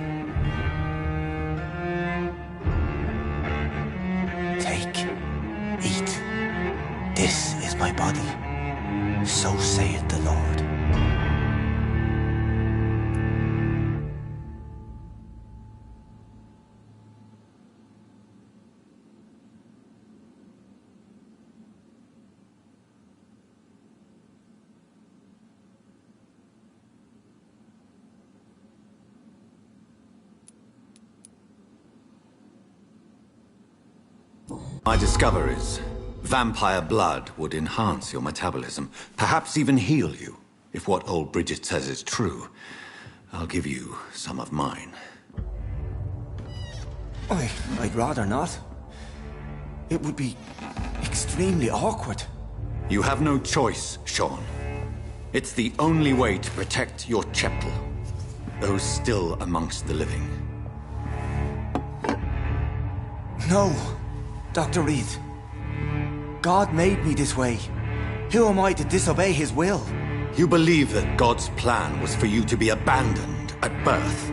Take, eat. This is my body. So saith the Lord. My discoveries. Vampire blood would enhance your metabolism, perhaps even heal you. If what old Bridget says is true, I'll give you some of mine. I'd rather not. It would be extremely awkward. You have no choice, Sean. It's the only way to protect your cheptel, those still amongst the living. No, Dr. Reed. God made me this way. Who am I to disobey His will? You believe that God's plan was for you to be abandoned at birth?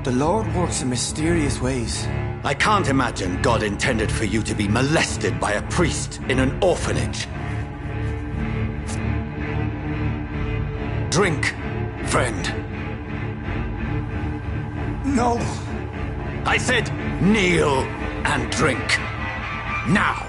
The Lord works in mysterious ways. I can't imagine God intended for you to be molested by a priest in an orphanage. Drink, friend. No. I said kneel and drink. Now.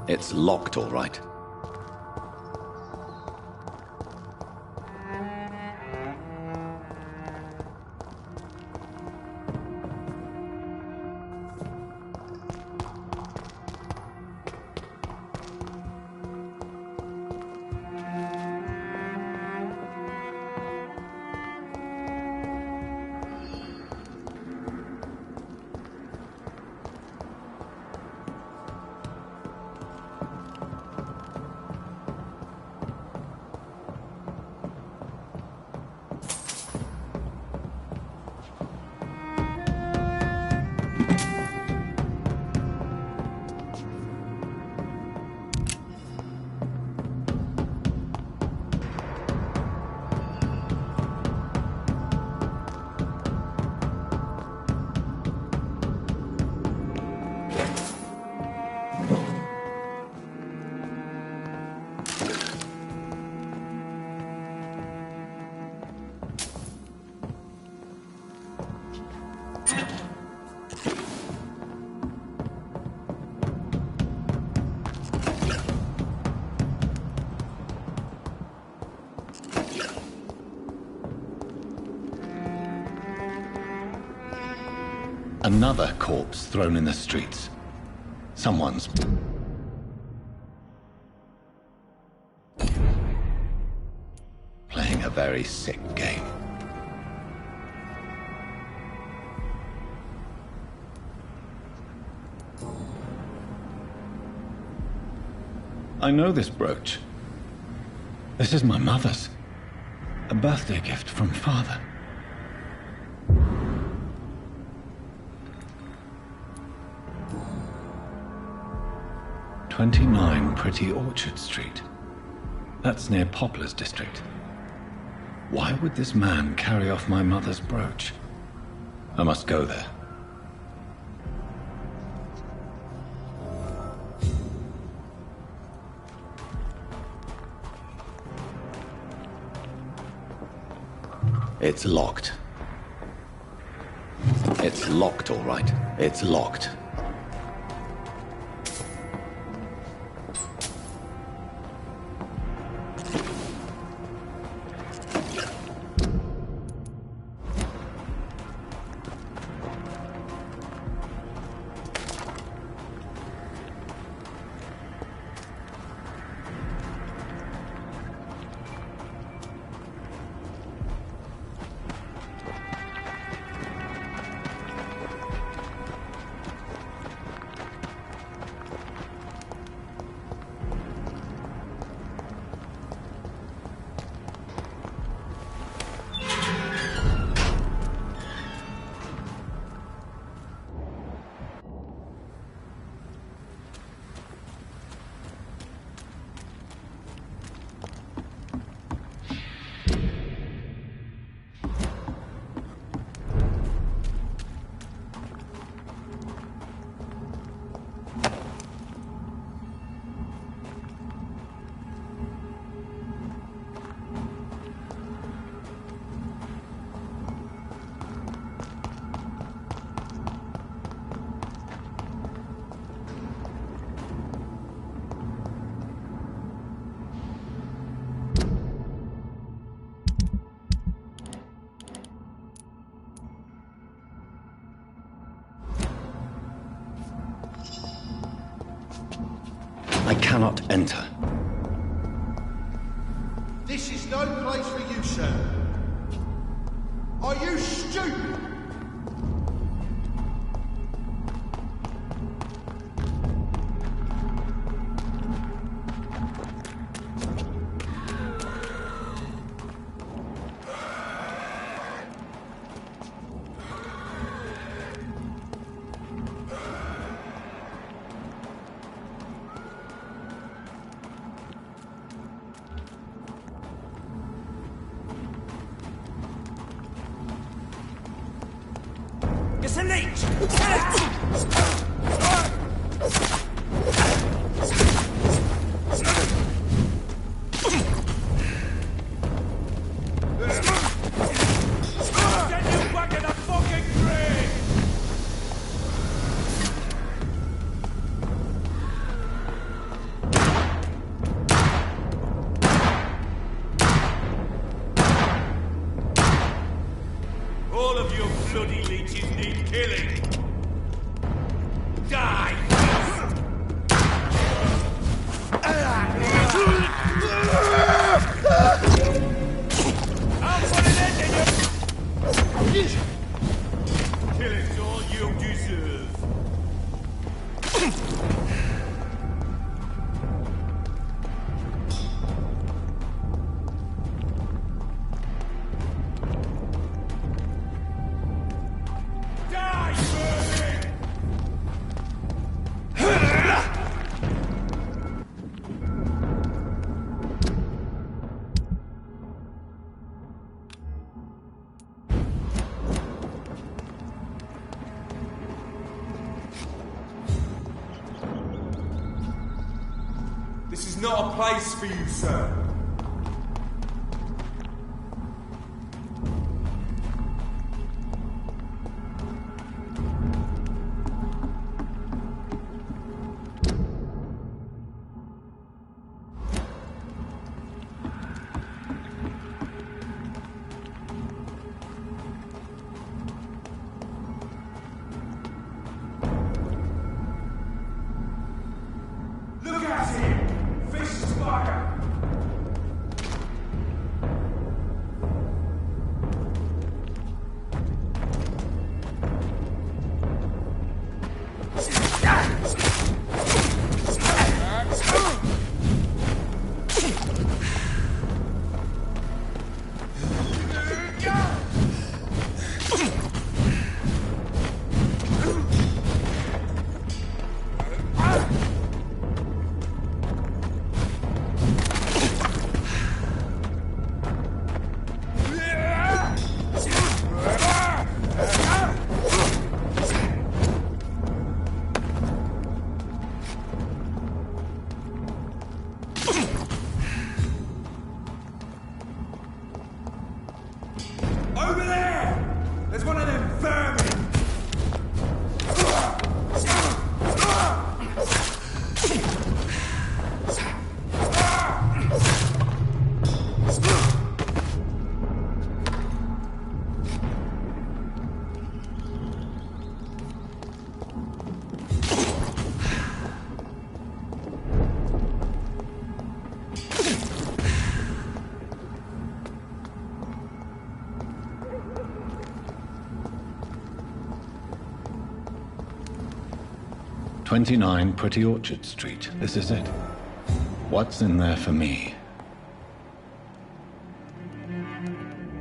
It's locked, all right. Another corpse thrown in the streets. Someone's... playing a very sick game. I know this brooch. This is my mother's. A birthday gift from father. "29 Pretty Orchard Street. That's near Poplar's district. Why would this man carry off my mother's brooch? I must go there. It's locked. It's locked, all right. It's locked. I cannot enter. This is no place for you, sir. Are you stupid? It's a leech! Get you back in the fucking grave! All of you bloody leeches need killing! Die! I'll put an end to you! Killing's all you deserve. Die, vermin! This is not a place for you, sir. Over there! There's one of them vermin! "29 Pretty Orchard Street. This is it. What's in there for me?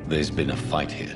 There's been a fight here.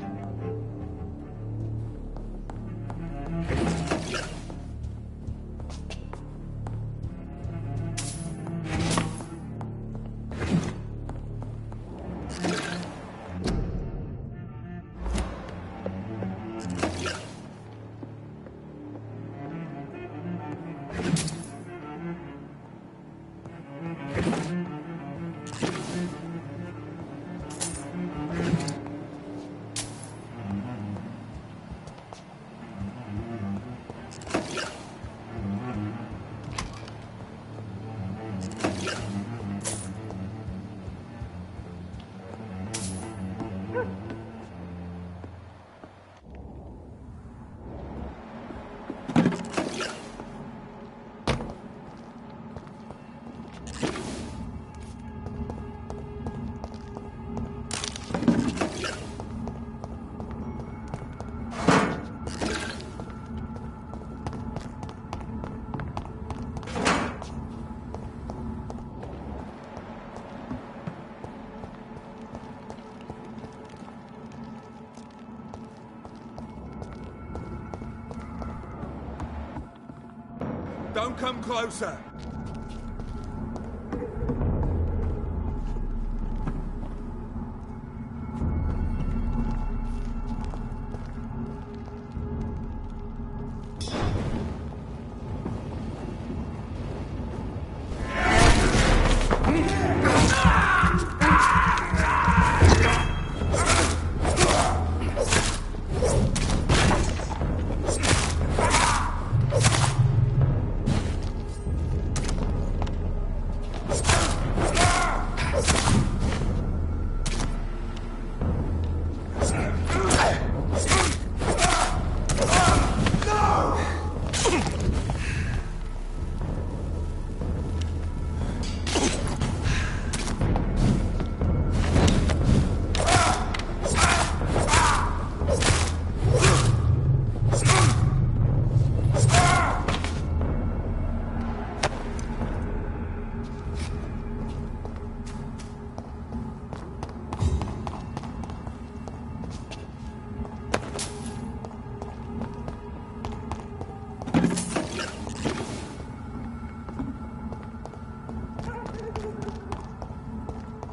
Don't come closer!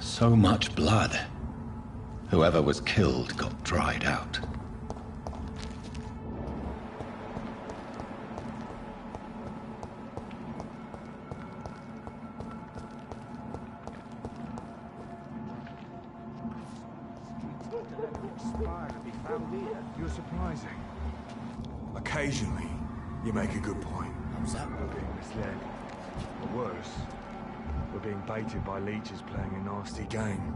So much blood. Whoever was killed got dried out. You're surprising. Occasionally, you make a good point. How's that? We're being misled. Or worse, we're being baited by leeches playing a nasty game.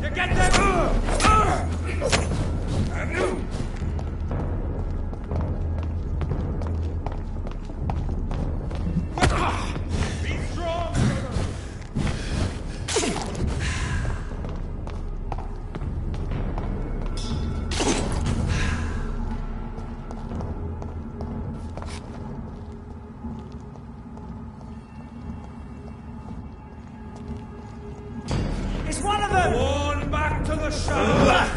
You get them! Be strong! It's one of them! Warn back to the show!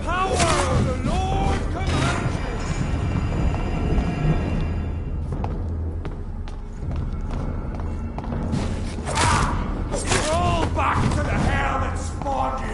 power of the Lord commands you! Roll back to the hell that spawned you!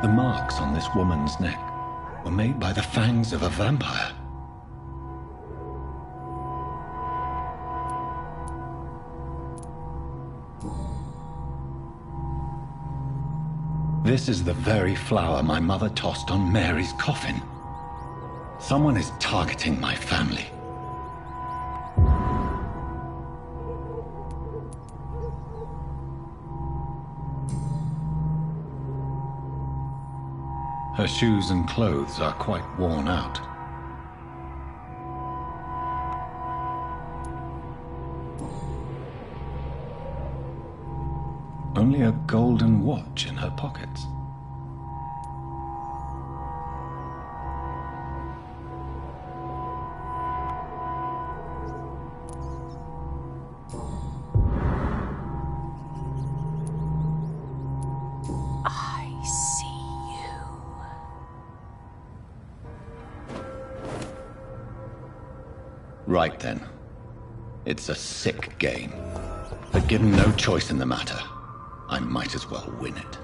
The marks on this woman's neck were made by the fangs of a vampire. This is the very flower my mother tossed on Mary's coffin. Someone is targeting my family. Her shoes and clothes are quite worn out. Only a golden watch in her pockets. I see you. Right then. It's a sick game. But given no choice in the matter, I might as well win it.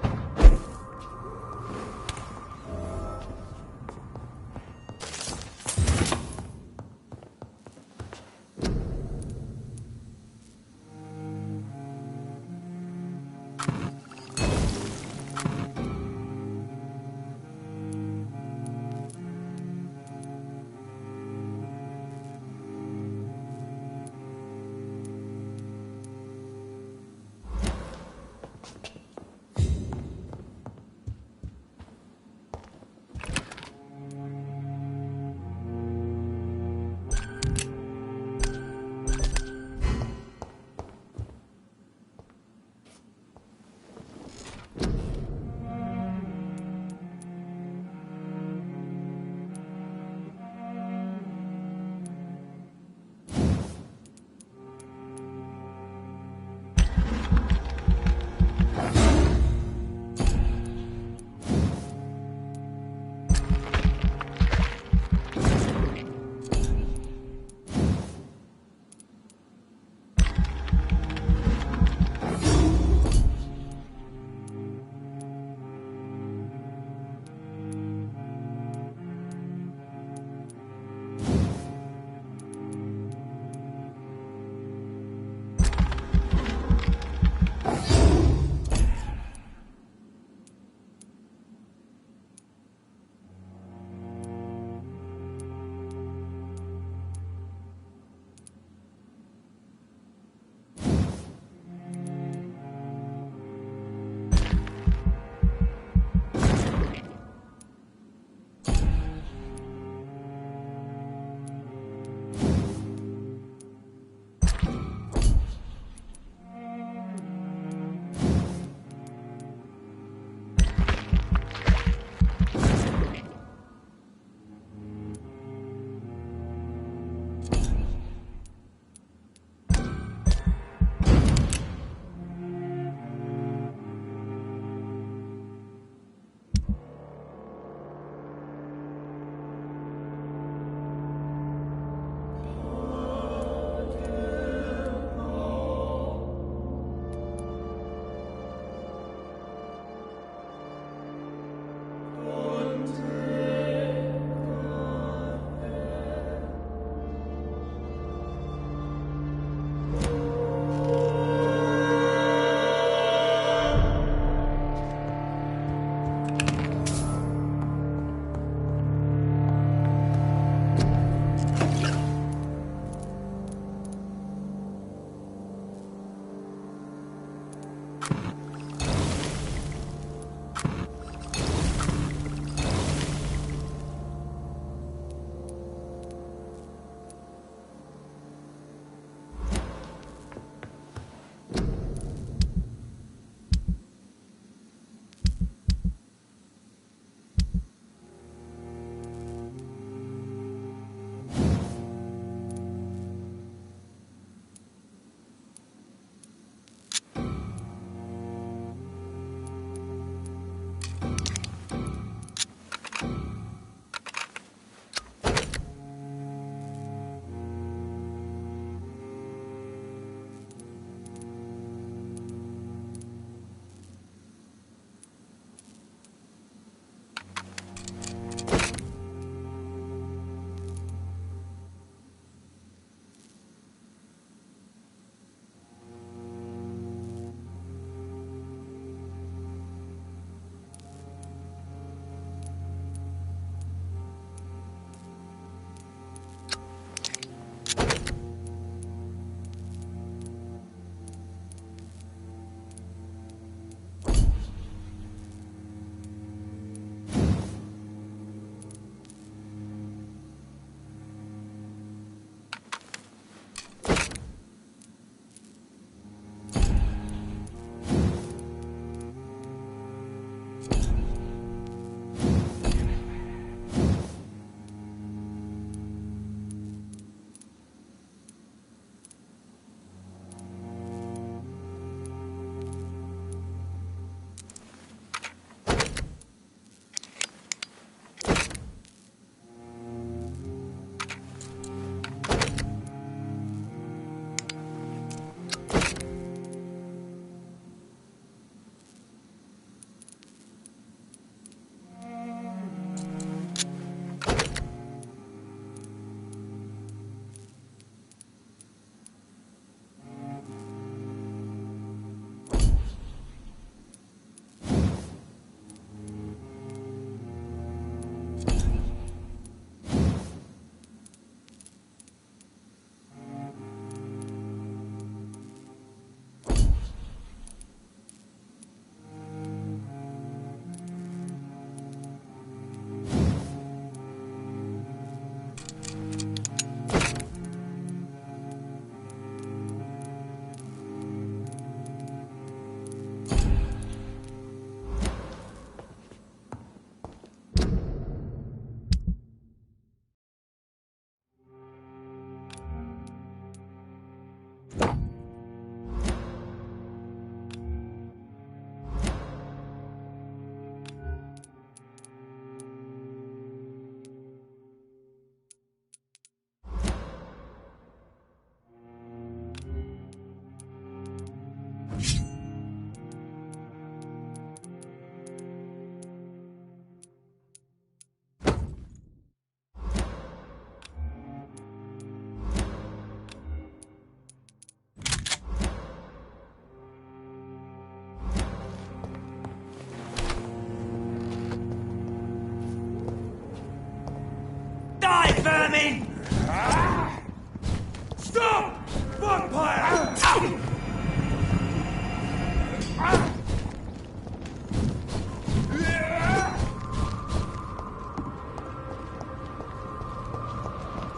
Vampire!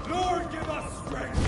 Lord, give us strength!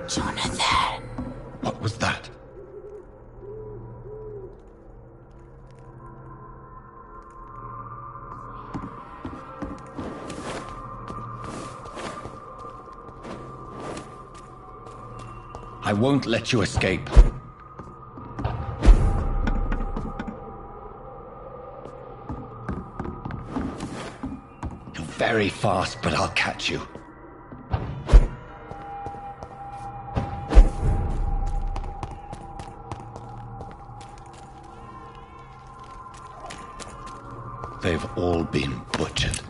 Jonathan. What was that? I won't let you escape. You're very fast, but I'll catch you. They've all been butchered.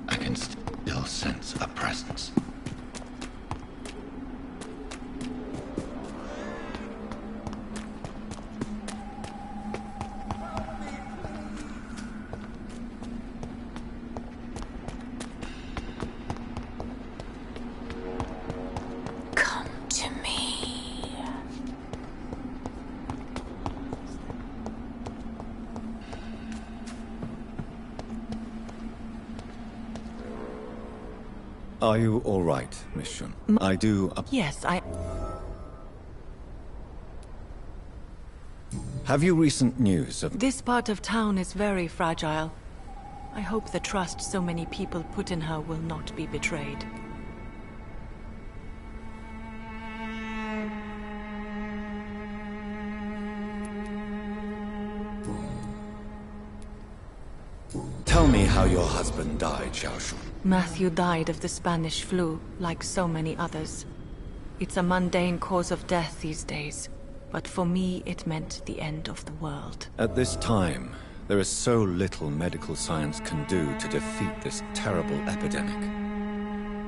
I can still sense a presence. Are you all right, Miss Shun? I do... Yes, Have you recent news of... This part of town is very fragile. I hope the trust so many people put in her will not be betrayed. Tell me how your husband died, Xiaoshun. Matthew died of the Spanish flu, like so many others. It's a mundane cause of death these days, but for me it meant the end of the world. At this time, there is so little medical science can do to defeat this terrible epidemic.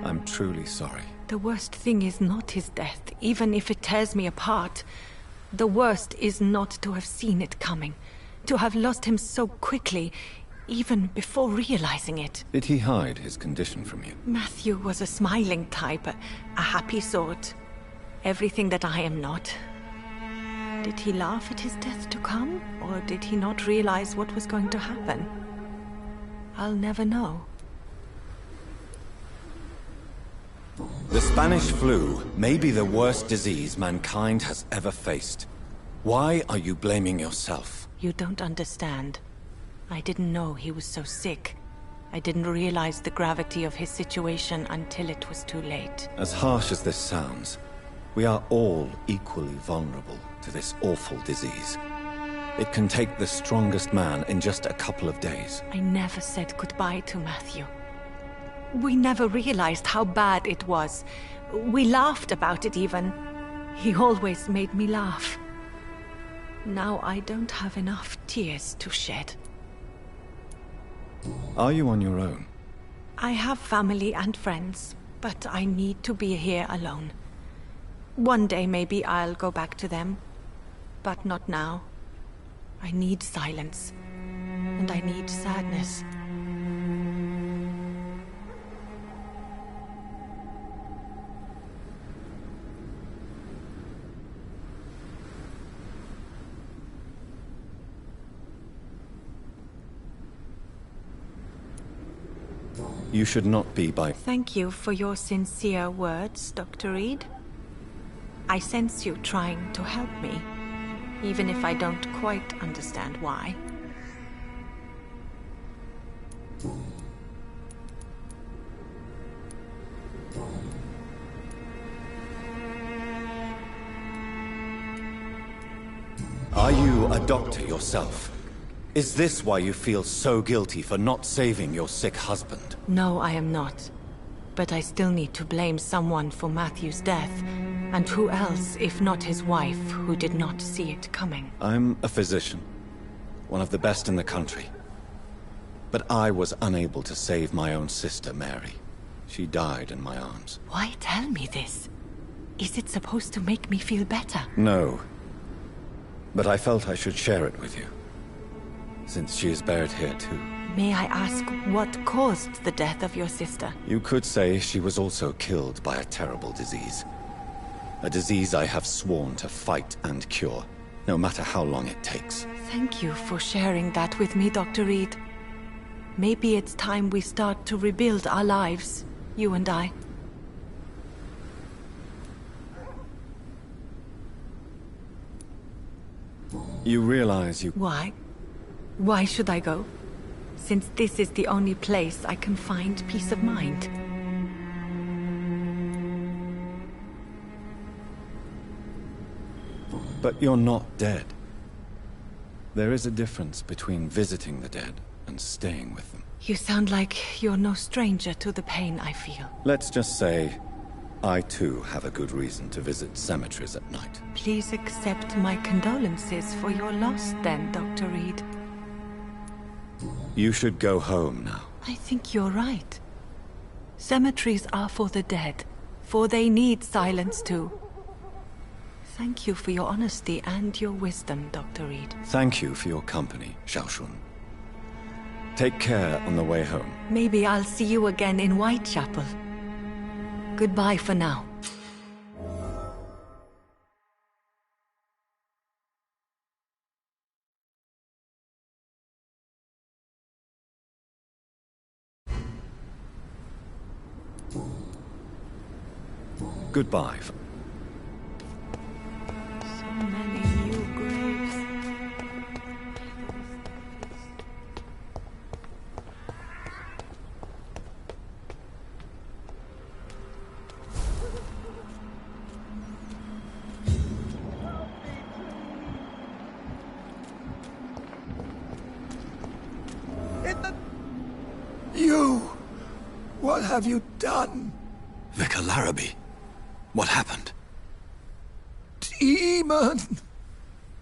I'm truly sorry. The worst thing is not his death, even if it tears me apart. The worst is not to have seen it coming, to have lost him so quickly, even before realizing it. Did he hide his condition from you? Matthew was a smiling type, a happy sort. Everything that I am not. Did he laugh at his death to come, or did he not realize what was going to happen? I'll never know. The Spanish flu may be the worst disease mankind has ever faced. Why are you blaming yourself? You don't understand. I didn't know he was so sick. I didn't realize the gravity of his situation until it was too late. As harsh as this sounds, we are all equally vulnerable to this awful disease. It can take the strongest man in just a couple of days. I never said goodbye to Matthew. We never realized how bad it was. We laughed about it even. He always made me laugh. Now I don't have enough tears to shed. Are you on your own? I have family and friends, but I need to be here alone. One day maybe I'll go back to them, but not now. I need silence, and I need sadness. You should not be by... Thank you for your sincere words, Dr. Reed. I sense you trying to help me, even if I don't quite understand why. Are you a doctor yourself? Is this why you feel so guilty for not saving your sick husband? No, I am not. But I still need to blame someone for Matthew's death. And who else, if not his wife, who did not see it coming? I'm a physician. One of the best in the country. But I was unable to save my own sister, Mary. She died in my arms. Why tell me this? Is it supposed to make me feel better? No. But I felt I should share it with you, since she is buried here too. May I ask what caused the death of your sister? You could say she was also killed by a terrible disease. A disease I have sworn to fight and cure, no matter how long it takes. Thank you for sharing that with me, Dr. Reed. Maybe it's time we start to rebuild our lives, you and I. You realize you... Why? Why should I go? Since this is the only place I can find peace of mind. But you're not dead. There is a difference between visiting the dead and staying with them. You sound like you're no stranger to the pain I feel. Let's just say, I too have a good reason to visit cemeteries at night. Please accept my condolences for your loss then, Dr. Reed. You should go home now. I think you're right. Cemeteries are for the dead, for they need silence too. Thank you for your honesty and your wisdom, Dr. Reed. Thank you for your company, Xiaoshun. Take care on the way home. Maybe I'll see you again in Whitechapel. Goodbye for now. Goodbye. So many new graves. You! What have you done? Vicar Larrabee. What happened? Demon!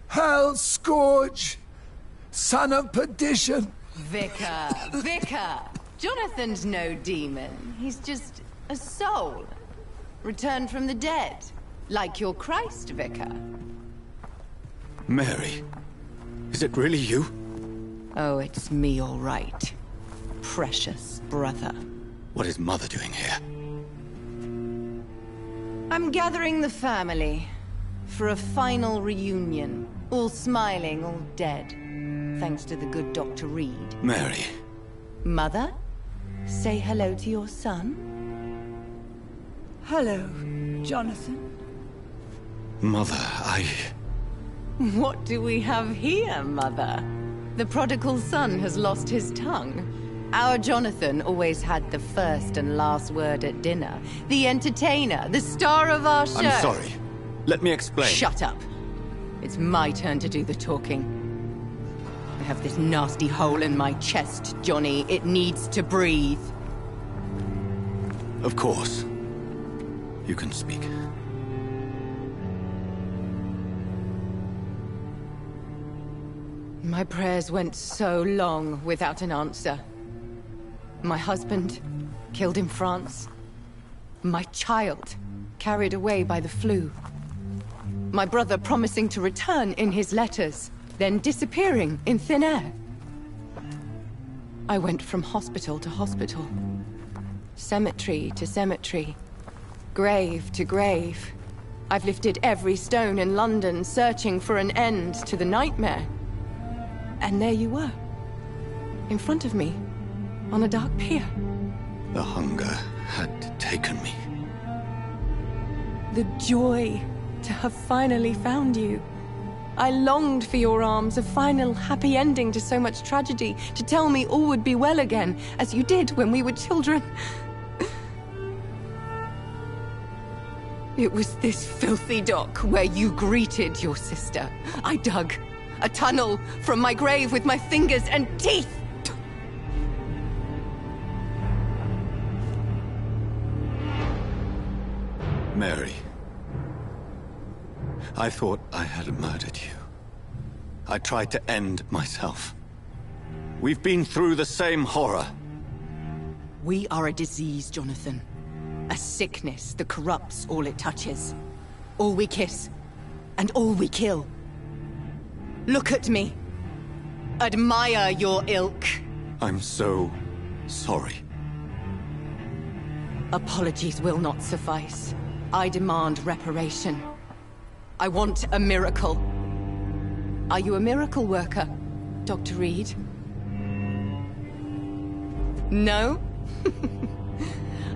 Hell Scourge! Son of perdition! Vicar! Vicar! Jonathan's no demon. He's just a soul. Returned from the dead. Like your Christ, Vicar. Mary. Is it really you? Oh, it's me, all right. Precious brother. What is Mother doing here? I'm gathering the family. for a final reunion. All smiling, all dead. Thanks to the good Dr. Reed. Mary. Mother, say hello to your son. Hello, Jonathan. Mother, What do we have here, Mother? The prodigal son has lost his tongue. Our Jonathan always had the first and last word at dinner. The entertainer, the star of our show. I'm sorry. Let me explain. Shut up. It's my turn to do the talking. I have this nasty hole in my chest, Johnny. It needs to breathe. Of course. You can speak. My prayers went so long without an answer. My husband, killed in France. My child, carried away by the flu. My brother promising to return in his letters, then disappearing in thin air. I went from hospital to hospital. Cemetery to cemetery. Grave to grave. I've lifted every stone in London, searching for an end to the nightmare. And there you were. In front of me. On a dark pier. The hunger had taken me. The joy to have finally found you. I longed for your arms, a final happy ending to so much tragedy, to tell me all would be well again, as you did when we were children. It was this filthy dock where you greeted your sister. I dug a tunnel from my grave with my fingers and teeth. Mary. I thought I had murdered you. I tried to end myself. We've been through the same horror. We are a disease, Jonathan. A sickness that corrupts all it touches. All we kiss, and all we kill. Look at me. Admire your ilk. I'm so sorry. Apologies will not suffice. I demand reparation. I want a miracle. Are you a miracle worker, Dr. Reed? No?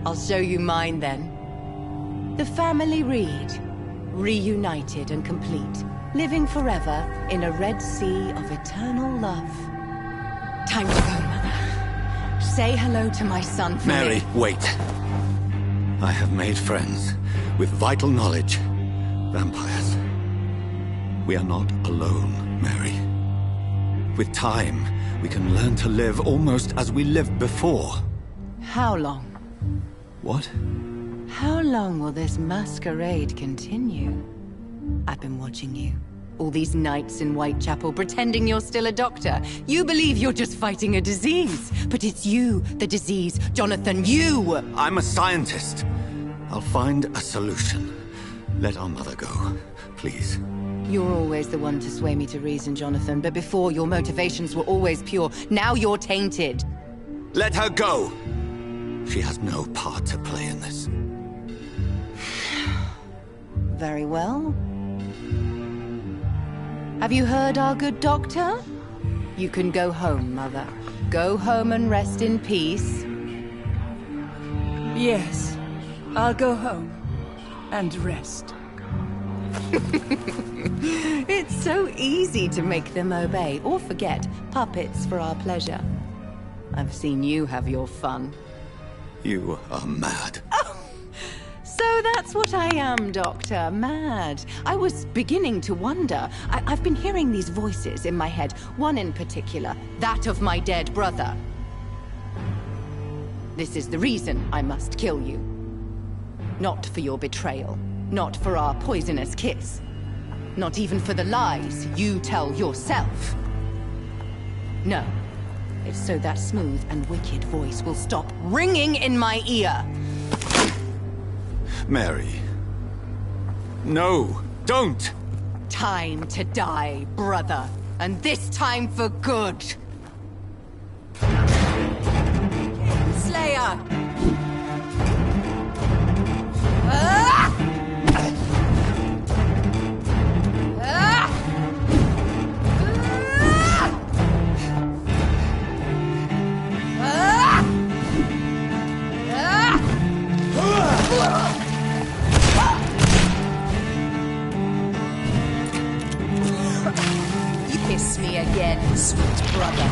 I'll show you mine then. The family Reed, reunited and complete, living forever in a red sea of eternal love. Time to go, Mother. Say hello to my son for Mary, me. wait. I have made friends with vital knowledge. Vampires. We are not alone, Mary. With time, we can learn to live almost as we lived before. How long? What? How long will this masquerade continue? I've been watching you. All these nights in Whitechapel, pretending you're still a doctor. You believe you're just fighting a disease. But it's you, the disease. Jonathan, you! I'm a scientist. I'll find a solution. Let our mother go, please. You're always the one to sway me to reason, Jonathan. But before, your motivations were always pure. Now you're tainted. Let her go! She has no part to play in this. Very well. Have you heard our good doctor? You can go home, Mother. Go home and rest in peace. Yes, I'll go home and rest. It's so easy to make them obey or forget. Puppets for our pleasure. I've seen you have your fun. You are mad. So that's what I am, Doctor. Mad. I was beginning to wonder. I've been hearing these voices in my head. One in particular. That of my dead brother. This is the reason I must kill you. Not for your betrayal. Not for our poisonous kiss. Not even for the lies you tell yourself. No. It's so that smooth and wicked voice will stop ringing in my ear. Mary. No, don't! Time to die, brother. And this time for good. Slayer! Ah! Kiss me again, sweet brother.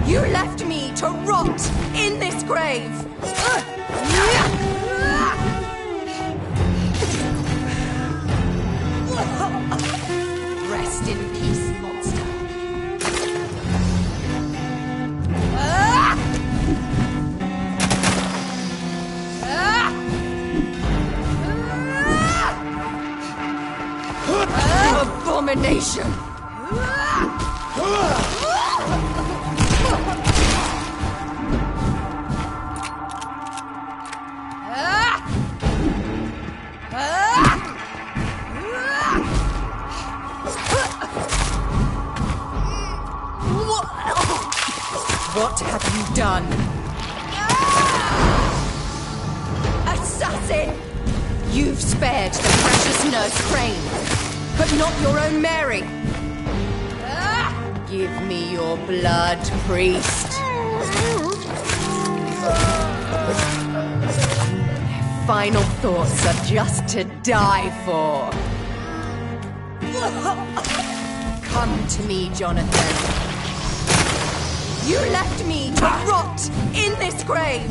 You left me to rot in this grave! Rest in peace, monster. Abomination! What have you done? Assassin! You've spared the precious Nurse Crane, but not your own Mary. Give me your blood, priest. Final thoughts are just to die for. Come to me, Jonathan. You left me to rot in this grave!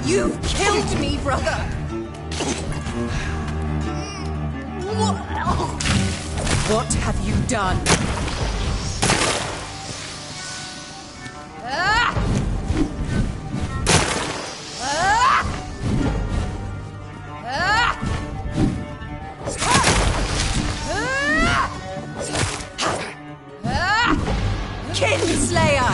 You've killed me, brother! What have you done? Kinslayer!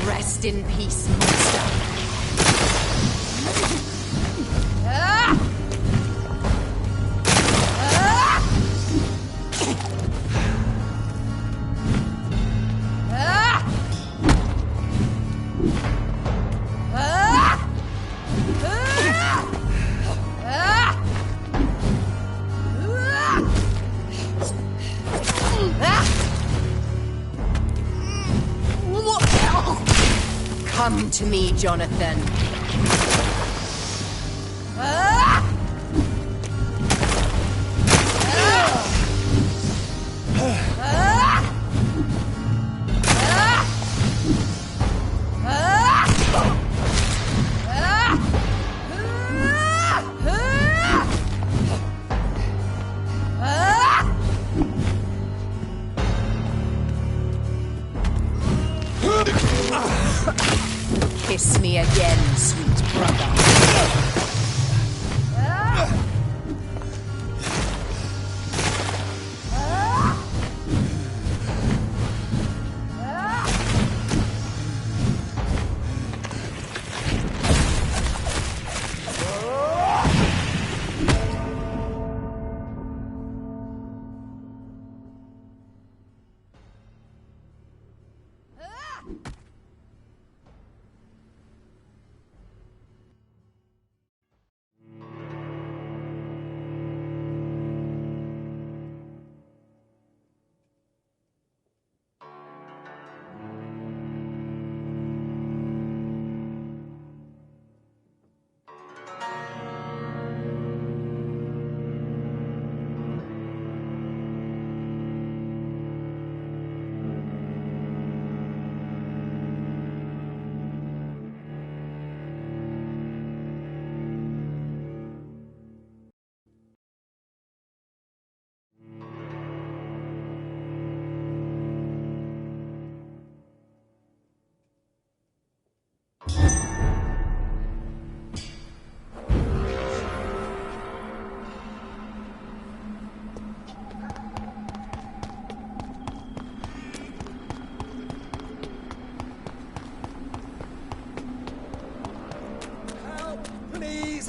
Rest in peace, monster. Come to me, Jonathan. Kiss me again, sweet brother.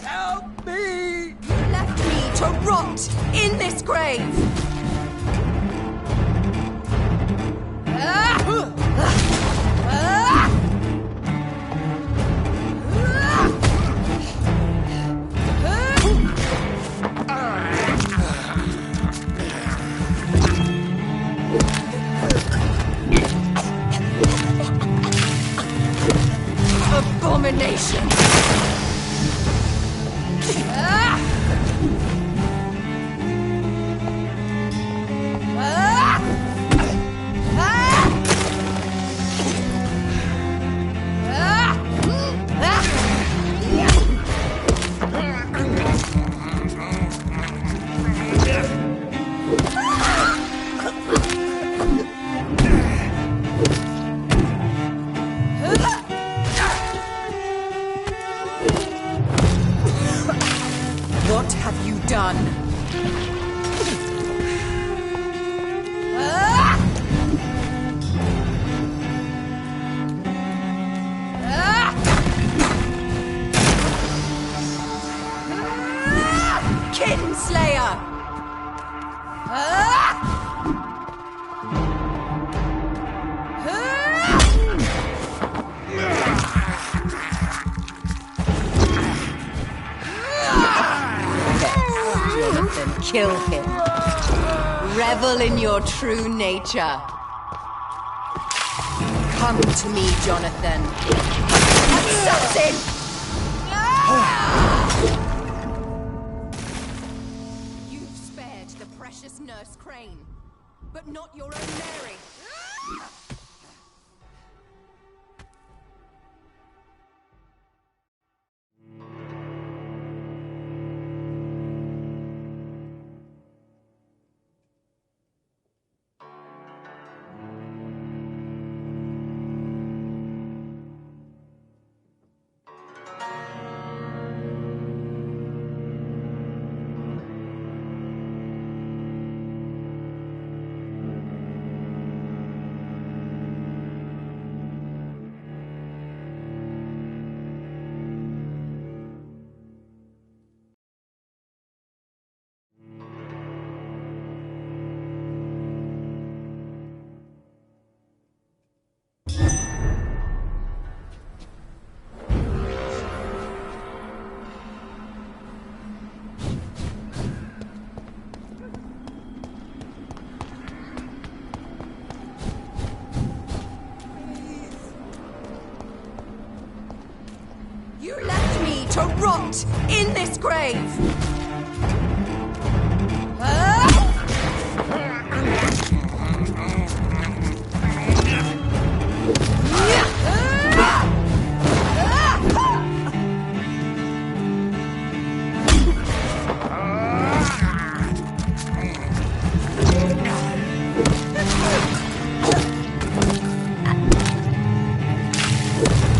help me! You left me to rot in this grave! Abomination! What have you done? Kinslayer! Jonathan, kill him. Revel in your true nature. Come to me, Jonathan. Assassin! You've spared the precious Nurse Crane, but not your own Mary. You left me to rot in this grave!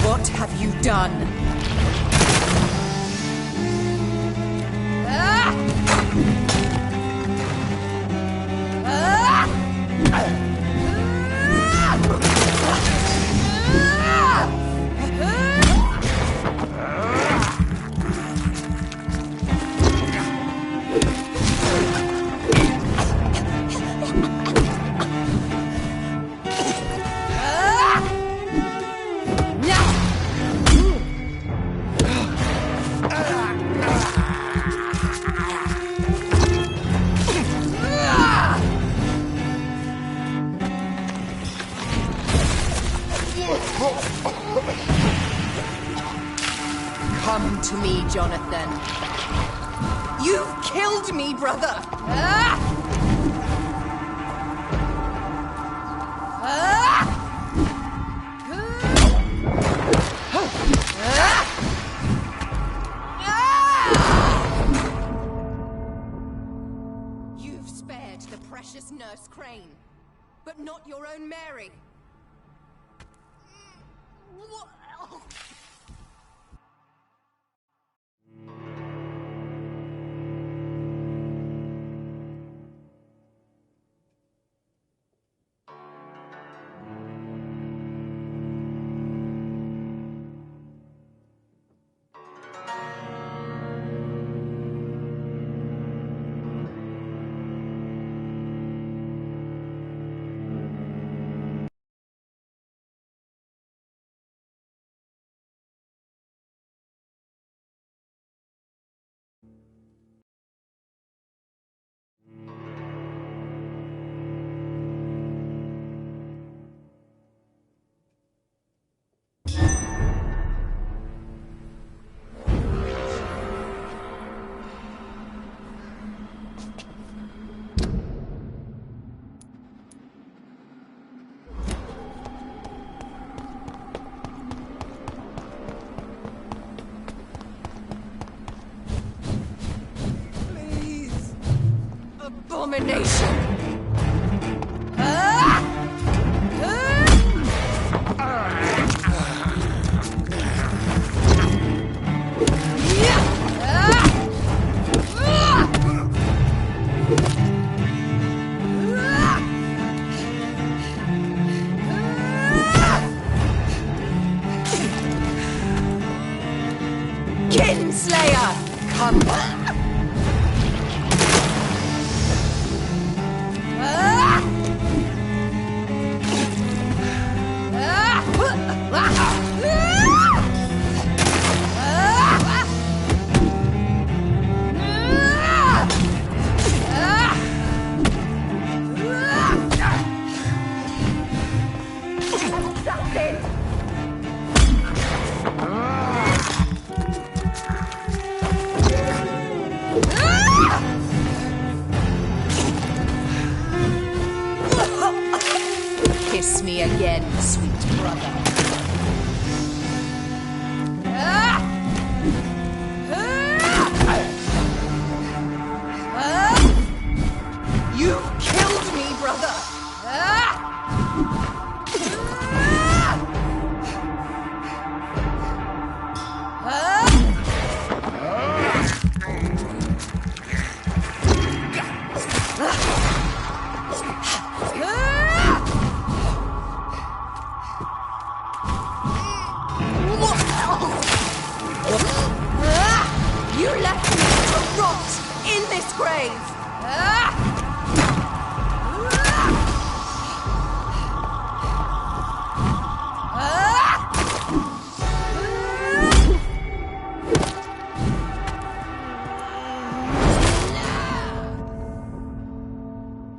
What have you done? Come to me, Jonathan. You've killed me, brother! You've spared the precious Nurse Crane, but not your own Mary. abomination! Kinslayer! Come on! Kiss me again, sweet brother. You killed me, brother! You left me to rot in this grave!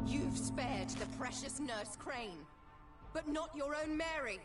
You've spared the precious Nurse Crane, but not your own Mary.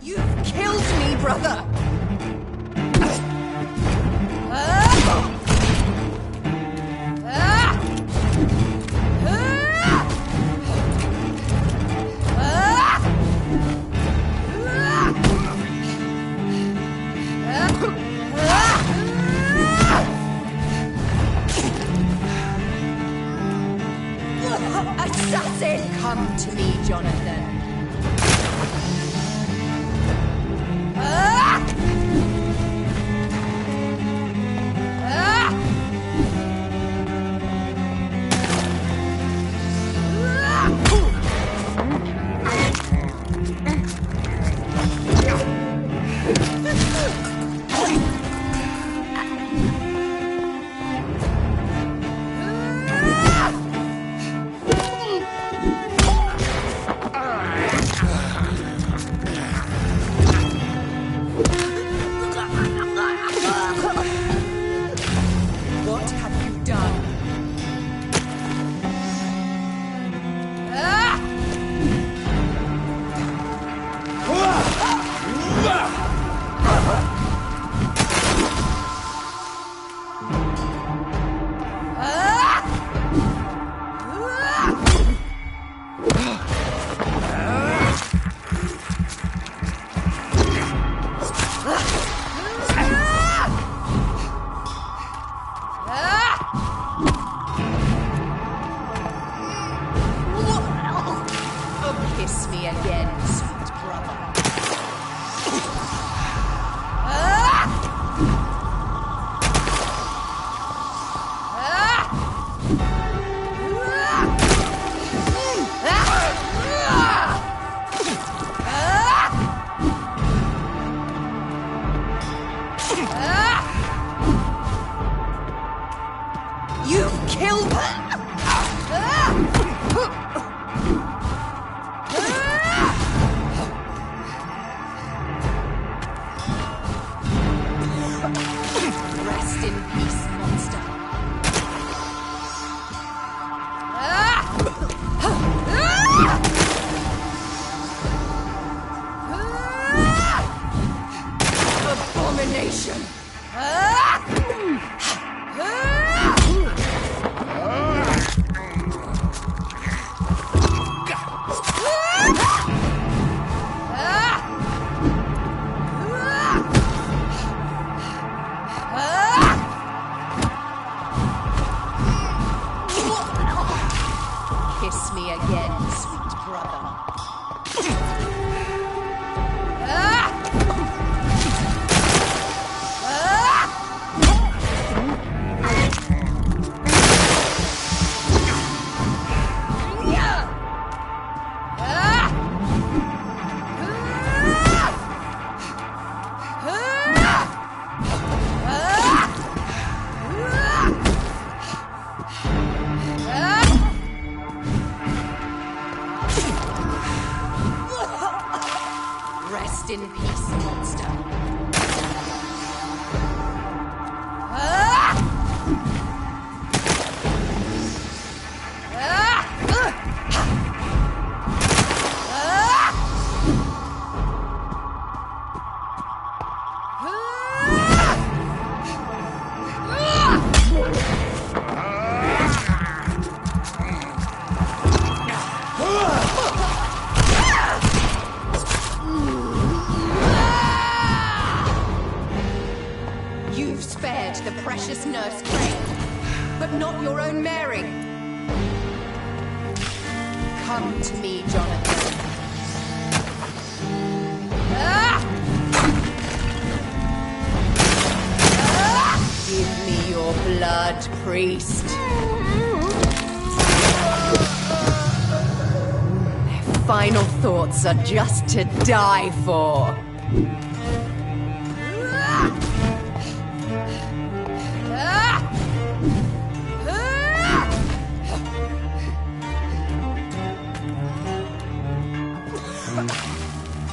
You've killed me, brother! Assassin! Come to me, Jonathan. What have you done? Kiss me again, sweet brother. Kiss me again, sweet brother. Rest in peace, monster. You've spared the precious nurse Crane, but not your own Mary. Come to me, Jonathan. Give me your blood, priest. Their final thoughts are just to die for.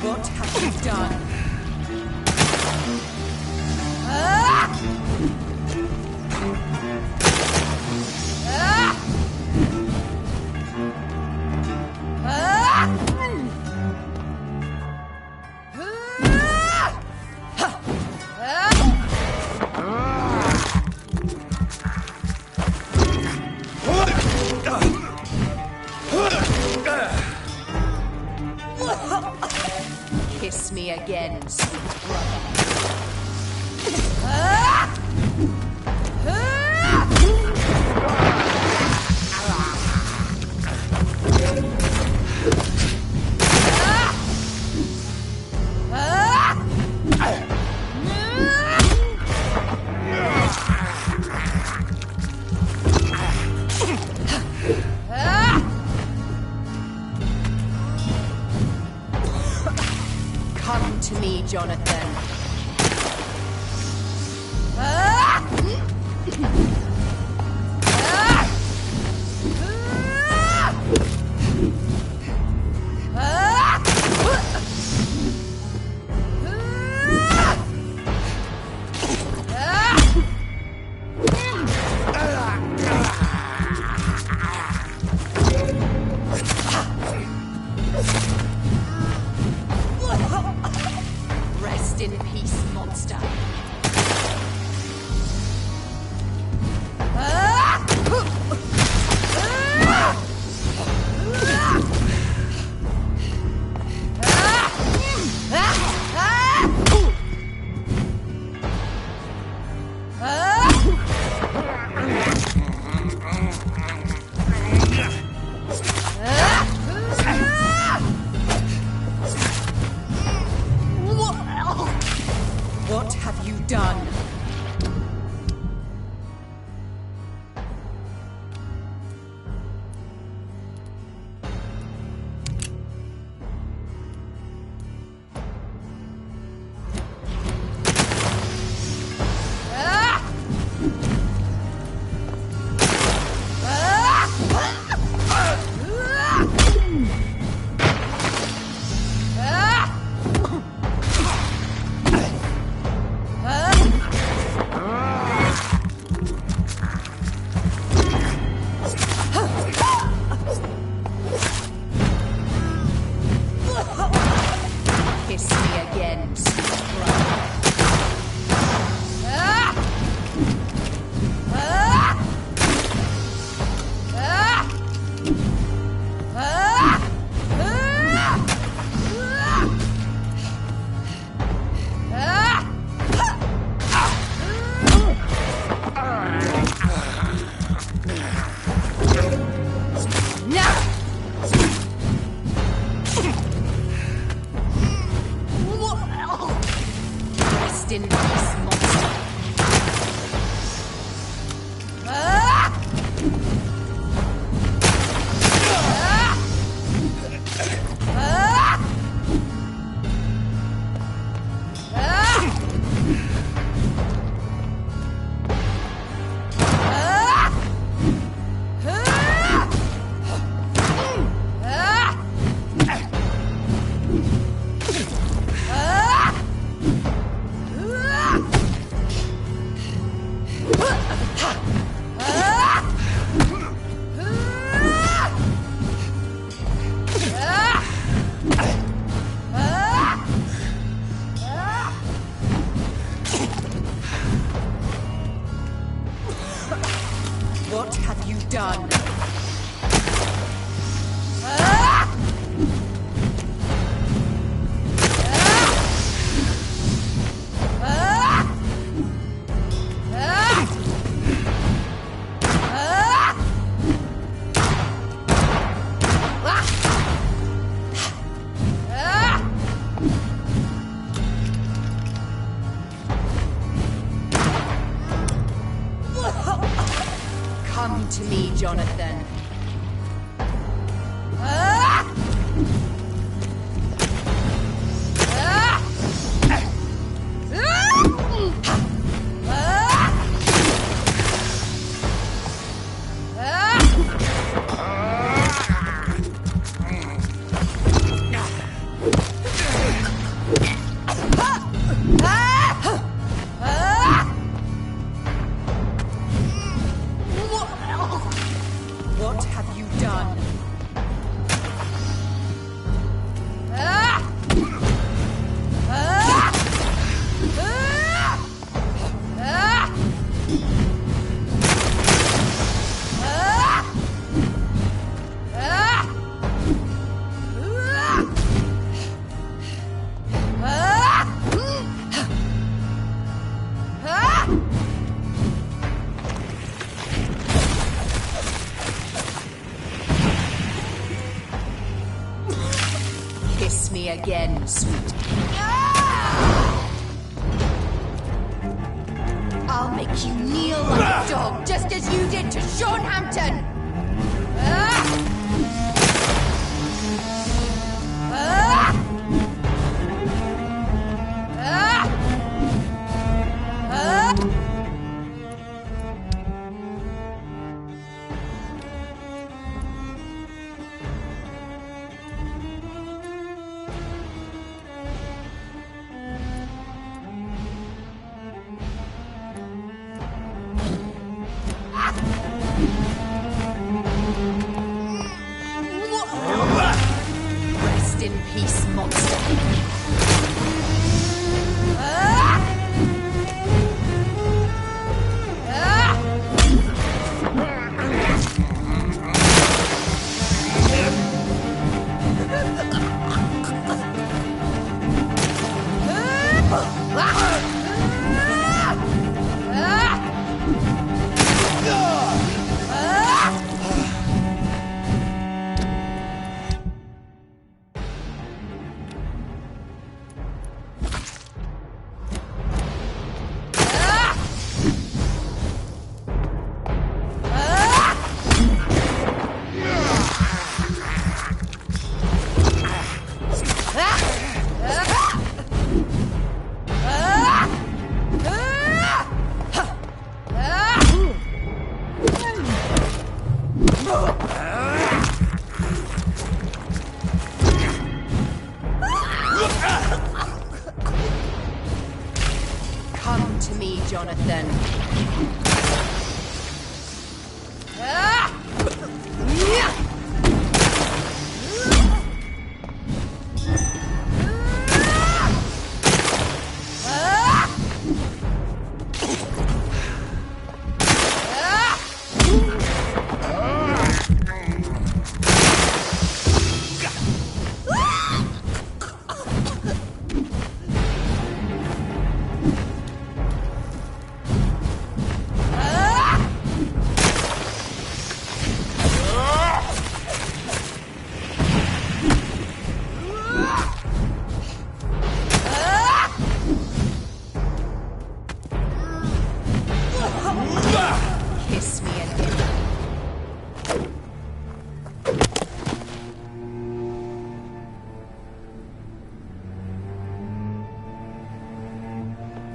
What have you done? Kiss me again, sweet brother. Come to me, Jonathan. Rest in peace, monster. What have you Rest in peace, monster. What have you done? Come to me, Jonathan. What have you done? Kiss me again, sweet. I'll make you kneel like a dog, just as you did to Sean Hampton. Rest in peace, monster. Come to me, Jonathan.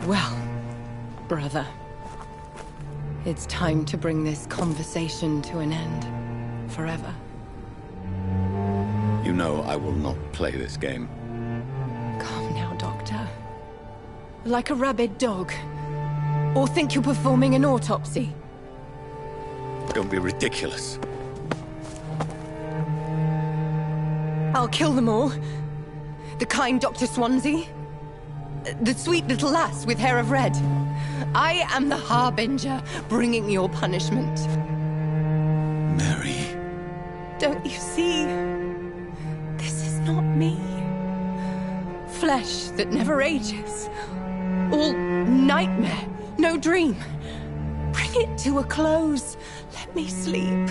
Well, brother, it's time to bring this conversation to an end. Forever. You know I will not play this game. Calm now, Doctor. Like a rabid dog. Or think you're performing an autopsy? Don't be ridiculous. I'll kill them all. The kind Dr. Swansea. The sweet little lass with hair of red. I am the Harbinger, bringing your punishment. Mary. Don't you see? This is not me. Flesh that never ages. All nightmare, no dream. Bring it to a close. Let me sleep.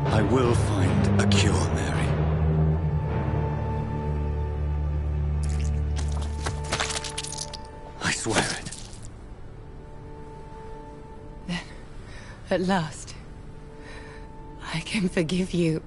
I will find a cure, Mary. I swear it. Then, at last, I can forgive you.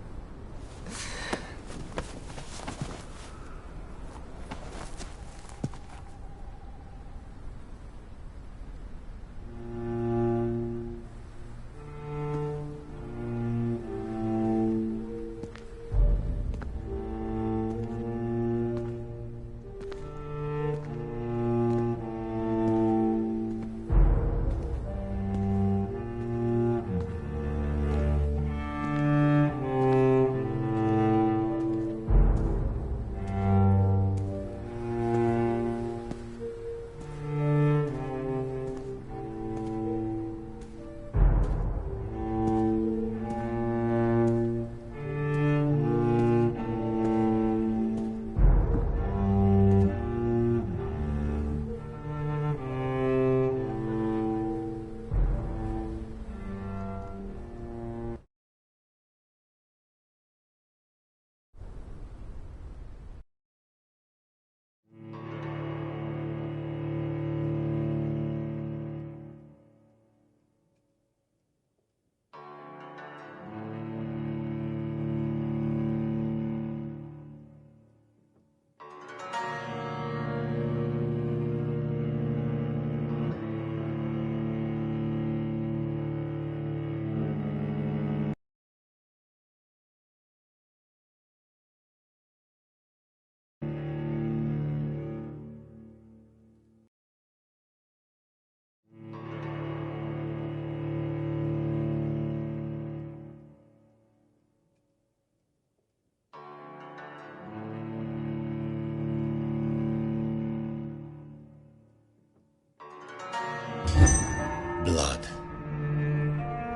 Blood.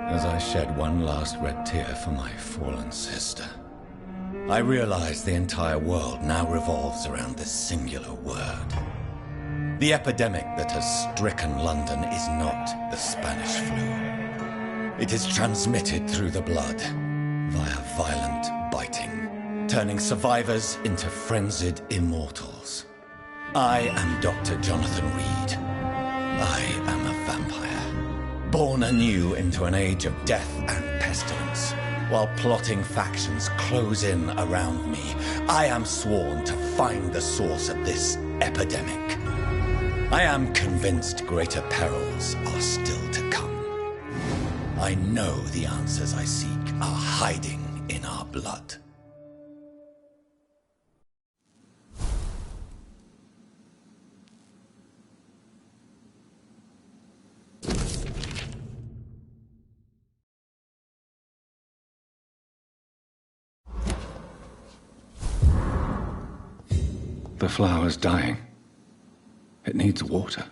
As I shed one last red tear for my fallen sister, I realize the entire world now revolves around this singular word. The epidemic that has stricken London is not the Spanish flu. It is transmitted through the blood, via violent biting, turning survivors into frenzied immortals. I am Dr. Jonathan Reed. I am a vampire, born anew into an age of death and pestilence. While plotting factions close in around me, I am sworn to find the source of this epidemic. I am convinced greater perils are still to come. I know the answers I seek are hiding in our blood. The flower's dying. It needs water.